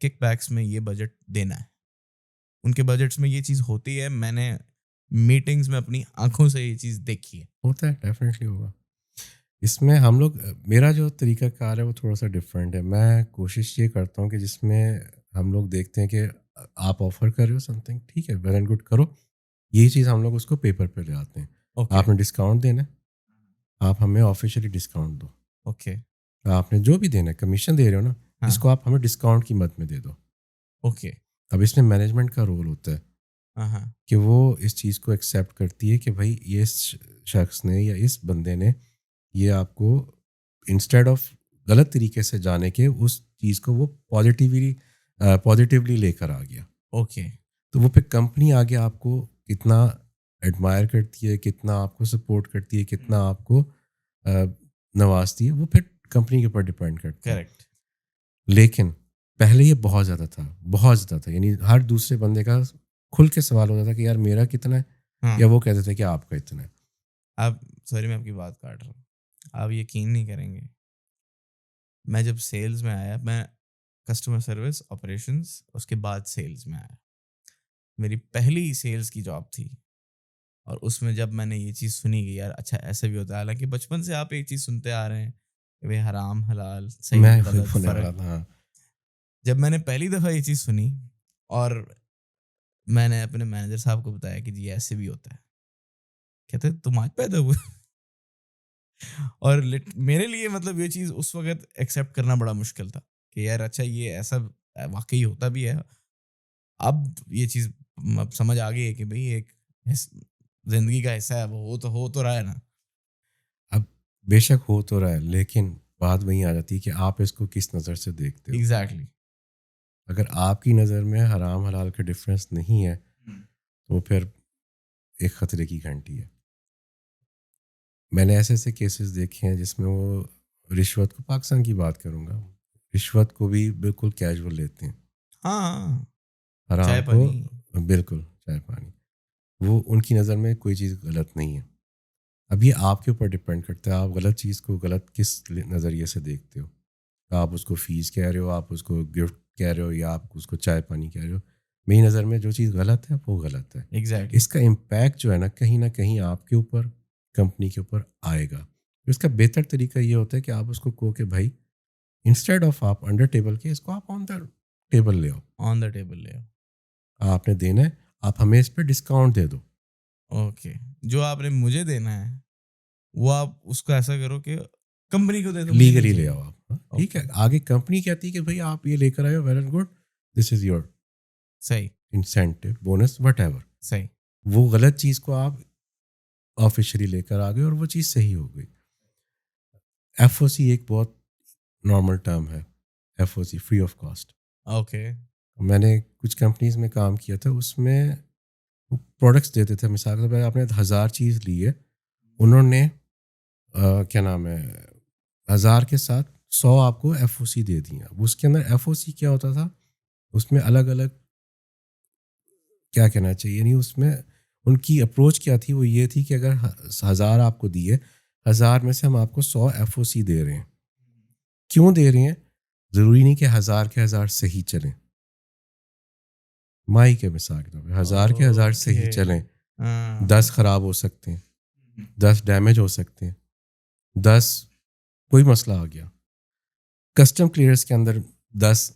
کک بیکس میں یہ بجٹ دینا ہے. ان کے بجٹس میں یہ چیز ہوتی ہے, میں نے میٹنگز میں اپنی آنکھوں سے یہ چیز دیکھی ہے. ہوتا ہے, ڈیفینیٹلی ہوگا. اس میں ہم لوگ میرا جو طریقہ کار ہے وہ تھوڑا سا ڈفرینٹ ہے. میں کوشش یہ کرتا ہوں کہ جس میں ہم لوگ دیکھتے ہیں کہ آپ آفر کر رہے ہو سم تھنگ, ٹھیک ہے, ویل اینڈ گڈ کرو. یہی چیز ہم لوگ اس کو پیپر پہ لے آتے ہیں. اوکے آپ نے ڈسکاؤنٹ دینا ہے, آپ ہمیں آفیشیلی ڈسکاؤنٹ دو. اوکے آپ نے جو بھی دینا ہے, کمیشن دے رہے ہو نا, اس کو آپ ہمیں ڈسکاؤنٹ کی مد میں دے دو. اوکے اب اس میں مینجمنٹ کا رول ہوتا ہے ہاں کہ وہ اس چیز کو ایکسیپٹ کرتی ہے کہ بھائی یہ شخص نے یا اس بندے نے یہ آپ کو انسٹیڈ آف غلط طریقے سے جانے کے اس چیز کو وہ پازیٹیولی لے کر آ گیا. اوکے تو وہ پھر کمپنی آگے آپ کو کتنا ایڈمائر کرتی ہے, کتنا آپ کو سپورٹ کرتی ہے, کتنا آپ کو نوازتی ہے, وہ پھر کمپنی کے اوپر ڈپینڈ کرتا ہے. کریکٹ. لیکن پہلے یہ بہت زیادہ تھا, یعنی ہر دوسرے بندے کا کھل کے سوال ہوتا تھا کہ یار میرا کتنا ہے, یا وہ کہتے تھے کہ آپ کا اتنا ہے. آپ سوری میں آپ کی بات کاٹ رہا ہوں, آپ یقین نہیں کریں گے, میں جب سیلز میں آیا, میں کسٹمر سروس آپریشنز اس کے بعد سیلز میں آیا. میری پہلی سیلز کی جاب تھی, اور اس میں جب میں نے یہ چیز سنی کہ یار اچھا ایسا بھی ہوتا ہے, حالانکہ بچپن سے آپ ایک چیز سنتے آ رہے ہیں کہ بھائی حرام حلال صحیح غلط فرق. جب میں نے پہلی دفعہ یہ چیز سنی اور میں نے اپنے مینیجر صاحب کو بتایا کہ جی ایسے بھی ہوتا ہے, کہتے تم آج پیدا ہوئے. اور میرے لیے مطلب یہ چیز اس وقت ایکسیپٹ کرنا بڑا مشکل تھا کہ یار اچھا یہ ایسا واقعی ہوتا بھی ہے. اب یہ چیز اب سمجھ آ گئی ہے کہ بھئی ایک زندگی کا حصہ ہے, وہ ہو تو رہا ہے نا. اب بے شک ہو تو رہا ہے, لیکن بات وہیں آ جاتی ہے کہ آپ اس کو کس نظر سے دیکھتے ہو. ایگزیکٹلی. اگر آپ کی نظر میں حرام حلال کا ڈفرینس نہیں ہے تو پھر ایک خطرے کی گھنٹی ہے. میں نے ایسے کیسز دیکھے ہیں جس میں وہ رشوت کو, پاکستان کی بات کروں گا, رشوت کو بھی بالکل کیجول لیتے ہیں. ہاں حرام چائے کو پانی بالکل چائے پانی, وہ ان کی نظر میں کوئی چیز غلط نہیں ہے. اب یہ آپ کے اوپر ڈپینڈ کرتا ہے آپ غلط چیز کو غلط کس نظریے سے دیکھتے ہو. آپ اس کو فیس کہہ رہے ہو, آپ اس کو گفٹ کہہ رہے ہو, یا آپ اس کو چائے پانی کہہ رہے ہو. میری نظر میں جو چیز غلط ہے وہ غلط ہے. ایگزیکٹلی. اس کا امپیکٹ جو ہے نا کہیں نہ آپ کے اوپر, کمپنی کے اوپر آئے گا. اس کا بہتر طریقہ یہ ہوتا ہے کہ آپ اس کو کہو کہ بھائی انسٹیڈ آف آپ انڈر ٹیبل کے, اس کو آپ آن دا ٹیبل لے آؤ. آن دا ٹیبل لے آؤ. آپ نے دینا ہے, آپ ہمیں اس پہ ڈسکاؤنٹ دے دو. اوکے, جو آپ نے مجھے دینا ہے وہ آپ اس کو ایسا کرو کہ کمپنی کو دے دو, لیگلی لے آؤ آپ. ٹھیک ہے, آگے کمپنی کہتی ہے کہ بھائی آپ یہ لے کر آئے ہو, well and good, this is your صحیح انسینٹو بونس وٹ ایور. صحیح. وہ غلط چیز کو آپ آفیشلی لے کر آ گئے اور وہ چیز صحیح ہو گئی. ایف او سی ایک بہت نارمل ٹرم ہے, F O C free of cost. Okay. میں نے کچھ کمپنیز میں کام کیا تھا, اس میں پروڈکٹس دیتے تھے. مثال کے طور پر آپ نے 1000 چیز لی ہے, انہوں نے کیا نام ہے 1000 کے ساتھ 100 آپ کو ایف او سی دے دیا. اس کے اندر ایف او سی کیا ہوتا تھا, اس میں الگ الگ کیا کہنا چاہیے, یعنی اس میں ان کی اپروچ کیا تھی, وہ یہ تھی کہ اگر 1000 آپ کو دیے, 1000 میں سے ہم آپ کو 100 ایف او سی دے رہے ہیں. کیوں دے رہے ہیں؟ ضروری نہیں کہ 1000 کے 1000 صحیح چلیں. مائی کے مثال کے طور پہ 1000 کے 1000 صحیح چلیں, 10 خراب ہو سکتے ہیں, 10 ڈیمیج ہو سکتے ہیں, 10 کوئی مسئلہ آ گیا. کسٹم کلیئرنس کے اندر 10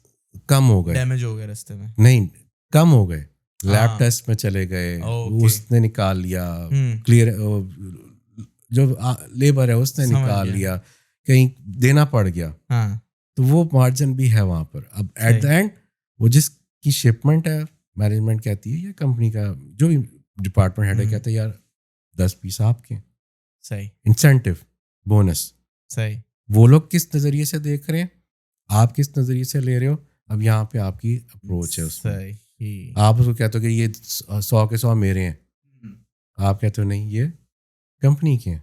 کم ہو گئے, ڈیمیج ہو گئے رستے میں, نہیں کم ہو گئے, لیب ٹیسٹ میں چلے گئے, اس نے نکال لیا, کلیئر جو لیبر ہے اس نے نکال لیا, کہیں دینا پڑ گیا, تو وہ مارجن بھی ہے وہاں پر. اب ایٹ دا اینڈ وہ جس کی شپمنٹ ہے, مینجمنٹ کہتی ہے یا کمپنی کا جو بھی ڈپارٹمنٹ ہیڈ ہے, کہتے ہیں یار 10 پیس آپ کے, صحیح انسینٹو بونس. صحیح. وہ لوگ کس نظریے سے دیکھ رہے ہیں, آپ کس نظریے سے لے رہے ہو. اب یہاں پہ آپ کی اپروچ ہے اس میں. آپ اس کو کہتے ہو کہ یہ 100 کے 100 میرے ہیں, آپ کہتے ہو نہیں یہ کمپنی کے ہیں.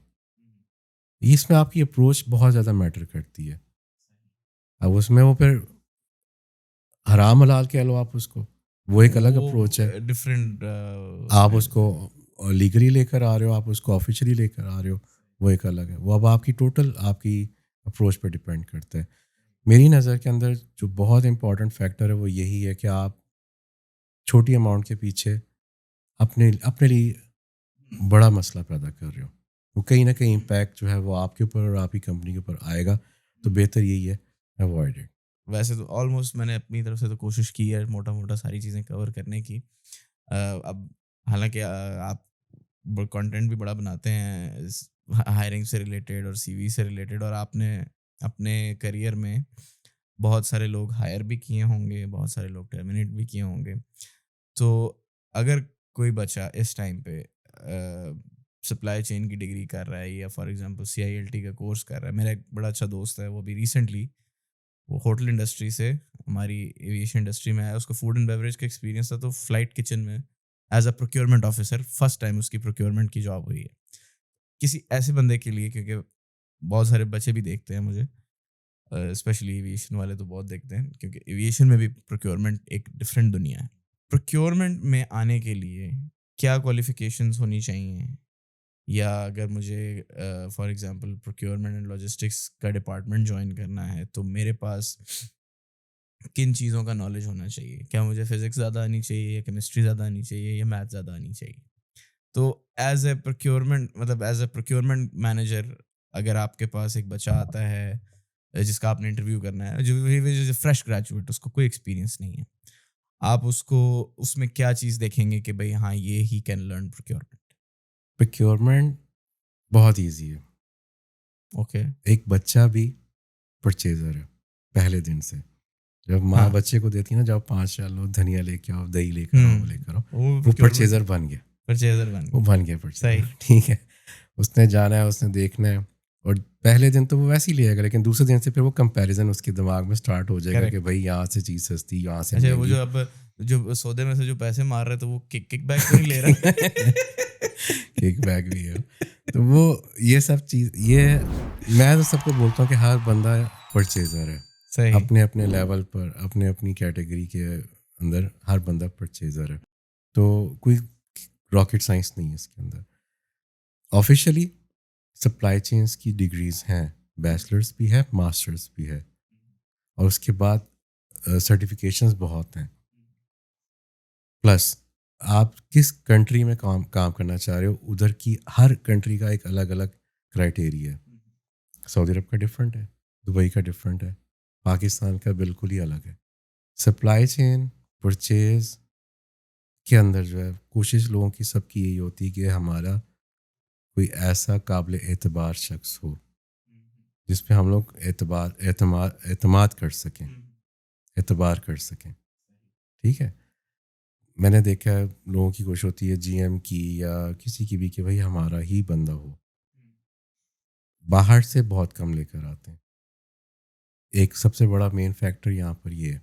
اس میں آپ کی اپروچ بہت زیادہ میٹر کرتی ہے. اب اس میں وہ پھر حرام حلال کہہ لو آپ اس کو, وہ ایک الگ اپروچ ہے. ڈفرینٹ آپ اس کو لیگلی لے کر آ رہے ہو, آپ اس کو آفیشلی لے کر آ رہے ہو, وہ ایک الگ ہے. وہ اب آپ کی ٹوٹل آپ کی اپروچ پہ ڈپینڈ کرتا ہے. میری نظر کے اندر جو بہت امپورٹنٹ فیکٹر ہے وہ یہی ہے کہ آپ چھوٹی اماؤنٹ کے پیچھے اپنے لیے بڑا مسئلہ پیدا کر رہے ہو. وہ کہیں نہ کہیں امپیکٹ جو ہے وہ آپ کے اوپر اور آپ کی کمپنی کے اوپر آئے گا. تو بہتر یہی ہے اوائڈ اٹ. ویسے تو آلموسٹ میں نے اپنی طرف سے تو کوشش کی ہے موٹا موٹا ساری چیزیں کور کرنے کی. اب حالانکہ آپ کنٹینٹ بھی بڑا بناتے ہیں ہائرنگ سے ریلیٹڈ اور سی وی سے ریلیٹڈ, اور آپ نے اپنے کریئر میں بہت سارے لوگ ہائر بھی کیے ہوں گے, بہت سارے لوگ ٹرمینیٹ بھی کیے ہوں گے. تو اگر کوئی بچہ اس ٹائم پہ سپلائی چین کی ڈگری کر رہا ہے یا فار ایگزامپل CILT کا کورس کر رہا ہے, میرا ایک بڑا اچھا دوست ہے, وہ بھی ریسنٹلی وہ ہوٹل انڈسٹری سے ہماری ایویشن انڈسٹری میں آیا, اس کو فوڈ اینڈ بیوریج کا ایکسپیرینس تھا. تو فلائٹ کچن میں as a procurement officer first time اس کی پروکیورمنٹ کی جاب ہوئی ہے. کسی ایسے بندے کے لیے, کیونکہ بہت سارے بچے بھی دیکھتے ہیں مجھے, اسپیشلی ایویشن والے تو بہت دیکھتے ہیں, کیونکہ ایویشن میں بھی پروکیورمنٹ ایک ڈفرینٹ دنیا ہے. پروکیورمنٹ میں آنے کے لیے کیا کوالیفیکیشنز ہونی چاہیے, یا اگر مجھے for example procurement and logistics کا ڈپارٹمنٹ جوائن کرنا ہے تو میرے پاس کن چیزوں کا نالج ہونا چاہیے؟ کیا مجھے فزکس زیادہ آنی چاہیے, یا کیمسٹری زیادہ آنی چاہیے, یا میتھ زیادہ آنی چاہیے؟ تو ایز اے پروکیورمنٹ مینیجر اگر آپ کے پاس ایک بچہ آتا ہے جس کا آپ نے انٹرویو کرنا ہے, جو فریش گریجویٹ, اس کو کوئی ایکسپیرینس نہیں ہے, آپ اس کو اس میں کیا چیز دیکھیں گے کہ بھائی ہاں یہ he can learn procurement? Procurement بہت ایزی ہے. اوکے, ایک بچہ بھی پرچیزر ہے پہلے دن سے. جب ماں بچے کو دیتی ہے نا, جب 5 لو دھنیا لے کے آؤ, دہی لے کر آؤ, لے کر آؤ, وہ پرچیزر بن گیا. وہ بن گیا پرچیزر, ٹھیک ہے. اس نے جانا ہے, اس نے دیکھنا ہے, اور پہلے دن تو وہ ویسے ہی لے گا, لیکن دوسرے دن سے پھر وہ کمپیریزن اس کے دماغ میں اسٹارٹ ہو جائے گا کہ بھائی یہاں سے چیز سستی, یہاں سے اچھا, وہ جو اب جو سودے میں سے جو پیسے مار رہے تو وہ کک بیک تو نہیں لے رہا؟ کک بیک بھی ہے. تو وہ یہ سب چیز, یہ میں تو سب کو بولتا ہوں کہ ہر بندہ پرچیزر ہے. اپنے اپنے لیول پر, اپنے اپنی کیٹیگری کے اندر ہر بندہ پرچیزر ہے. تو کوئی راکٹ سائنس نہیں ہے اس کے اندر. آفیشیلی سپلائی چینس کی ڈگریز ہیں, بیچلرس بھی ہے, ماسٹرس بھی ہے, اور اس کے بعد سرٹیفکیشنز بہت ہیں. پلس آپ کس کنٹری میں کام کرنا چاہ رہے ہو, ادھر کی ہر کنٹری کا ایک الگ الگ کرائٹیریا ہے. سعودی عرب کا ڈفرینٹ ہے, دبئی کا ڈفرینٹ ہے, پاکستان کا بالکل ہی الگ ہے. سپلائی چین پرچیز کے اندر جو ہے کوشش لوگوں کی سب کی یہی ہوتی ہے کہ ہمارا کوئی ایسا قابل اعتبار شخص ہو جس پہ ہم لوگ اعتماد کر سکیں, اعتبار کر سکیں. ٹھیک ہے, میں نے دیکھا ہے لوگوں کی کوشش ہوتی ہے GM کی یا کسی کی بھی کہ بھائی ہمارا ہی بندہ ہو. باہر سے بہت کم لے کر آتے ہیں. ایک سب سے بڑا مین فیکٹر یہاں پر یہ ہے,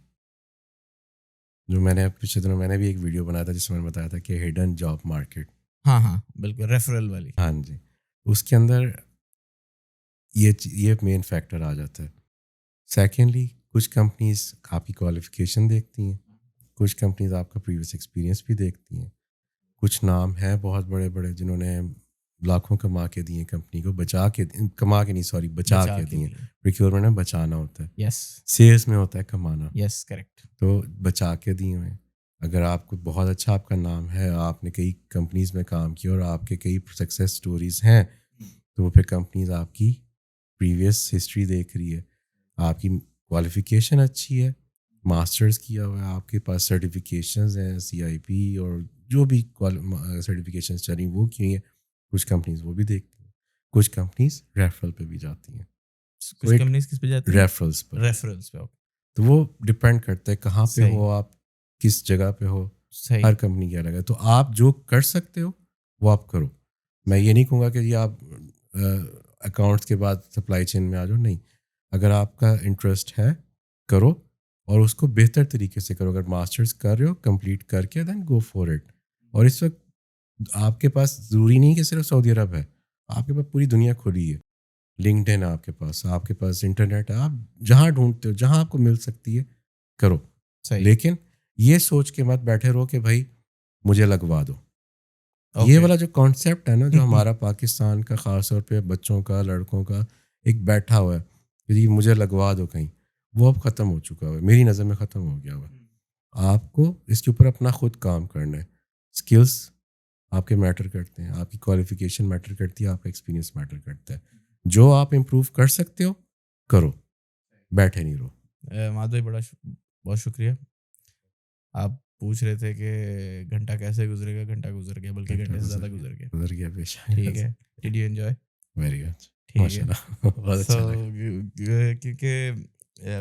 جو میں نے پچھلے دنوں میں نے بھی ایک ویڈیو بنایا تھا جس میں نے بتایا تھا کہ ہڈن جاب مارکیٹ. ہاں بالکل, ریفرل والی. ہاں جی, اس کے اندر یہ مین فیکٹر آ جاتا ہے. سیکنڈلی, کچھ کمپنیز آپ کی کوالیفیکیشن دیکھتی ہیں, کچھ کمپنیز آپ کا پریویس ایکسپیرینس بھی دیکھتی ہیں. کچھ نام ہیں بہت بڑے بڑے جنہوں نے لاکھوں کما کے دیے کمپنی کو, بچا کے دیے. پروکیورمنٹ میں بچانا ہوتا ہے, یس. سیلز میں ہوتا ہے کمانا. یس, کریکٹ. تو بچا کے دیے ہوئے. اگر آپ کو بہت اچھا آپ کا نام ہے, آپ نے کئی کمپنیز میں کام کیا اور آپ کے کئی سکسیس سٹوریز ہیں, تو وہ پھر کمپنیز آپ کی پریویس ہسٹری دیکھ رہی ہے, آپ کی کوالیفیکیشن اچھی ہے, ماسٹرز کیا ہوا ہے, آپ کے پاس سرٹیفکیشنز ہیں, CIP اور جو بھی سرٹیفکیشنز چل رہی ہیں وہ کی ہیں. کچھ کمپنیز وہ بھی دیکھتی ہیں. کچھ کمپنیز ریفرل پہ بھی جاتی ہیں. کچھ کمپنیز کس پہ جاتی ہیں؟ ریفرلس پہ. ریفرلس پہ. تو وہ ڈپینڈ کرتا ہے کہاں پہ ہو آپ, کس جگہ پہ ہو. ہر کمپنی کی الگ ہے. تو آپ جو کر سکتے ہو وہ آپ کرو. میں یہ نہیں کہوں گا کہ یہ آپ اکاؤنٹس کے بعد سپلائی چین میں آ جاؤ, نہیں. اگر آپ کا انٹرسٹ ہے کرو, اور اس کو بہتر طریقے سے کرو. اگر ماسٹرز کر رہے ہو کمپلیٹ کر کے دین گو فور اٹ. اور اس وقت آپ کے پاس ضروری نہیں کہ صرف سعودی عرب ہے, آپ کے پاس پوری دنیا کھلی ہے. لنکڈ ان ہے آپ کے پاس انٹرنیٹ ہے, آپ جہاں ڈھونڈتے ہو, جہاں آپ کو مل سکتی ہے کرو. لیکن یہ سوچ کے مت بیٹھے رہو کہ بھائی مجھے لگوا دو. یہ والا جو کانسیپٹ ہے نا, جو ہمارا پاکستان کا خاص طور پہ بچوں کا, لڑکوں کا ایک بیٹھا ہوا ہے کہ جی مجھے لگوا دو کہیں, وہ اب ختم ہو چکا ہوا ہے, میری نظر میں ختم ہو گیا ہوا ہے. آپ کو اس کے اوپر اپنا خود کام کرنا ہے. اسکلس آپ کے میٹر کرتے ہیں, آپ کی کوالیفیکیشن میٹر کرتی ہے, آپ کا ایکسپیرینس میٹر کرتا ہے. جو آپ امپروو کر سکتے ہو کرو, بیٹھے نہیں رہو. ماد بھائی بہت شکریہ. آپ پوچھ رہے تھے کہ گھنٹہ کیسے گزرے گا, گھنٹہ گزر گیا, بلکہ گھنٹے سے زیادہ گزر گیا. بے شک. ٹھیک ہے, did you enjoy? Very good, ٹھیک ماشاء ہے. اللہ, بہت اچھا لگا. کیونکہ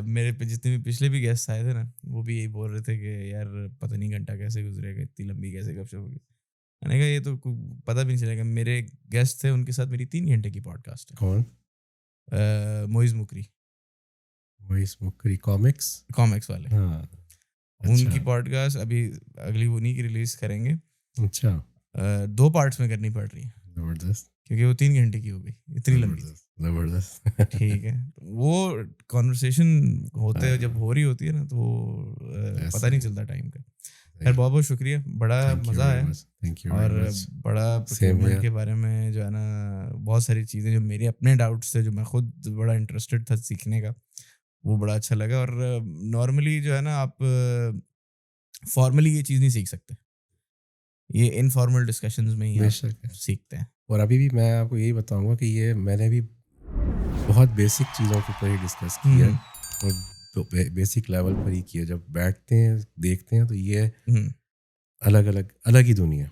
میرے پہ جتنے بھی پچھلے بھی گیسٹ آئے تھے نا, وہ بھی یہی بول رہے تھے کہ یار پتہ نہیں گھنٹہ کیسے گزرے گا, اتنی لمبی کیسے گپ شپ ہوگی. میں نے کہا یہ تو پتہ بھی نہیں چلے گا. میرے گیسٹ تھے, ان کے ساتھ میری 3 گھنٹے کی پوڈ کاسٹ ہے. کون؟ موئز مکری, موئز مکری کامکس والے. ہاں, ان کی پوڈ کاسٹ ابھی اگلی انہیں کی ریلیز کریں گے. اچھا, 2 پارٹس میں کرنی پڑ رہی ہے زبردست, کیونکہ وہ 3 گھنٹے کی ہو گئی, اتنی لمبی. زبردست. ٹھیک ہے, وہ کانورسیشن ہوتے جب ہو رہی ہوتی ہے نا, تو وہ پتہ نہیں چلتا ٹائم کا. خیر, بہت بہت شکریہ, بڑا مزہ آیا. اور بڑا پروکیورمنٹ کے بارے میں جو ہے نا, بہت ساری چیزیں جو میرے اپنے ڈاؤٹس تھے, جو میں خود بڑا انٹرسٹڈ تھا سیکھنے کا, وہ بڑا اچھا لگا. اور نارملی جو ہے نا, آپ فارملی یہ چیز نہیں سیکھ سکتے, یہ انفارمل ڈسکشنز میں ہی آپ سیکھتے ہیں. اور ابھی بھی میں آپ کو یہی بتاؤں گا کہ یہ میں نے بھی بہت بیسک چیزوں کے اوپر ہی ڈسکس کیا, اور بیسک لیول پر ہی کیا. جب بیٹھتے ہیں دیکھتے ہیں تو یہ الگ ہی دنیا.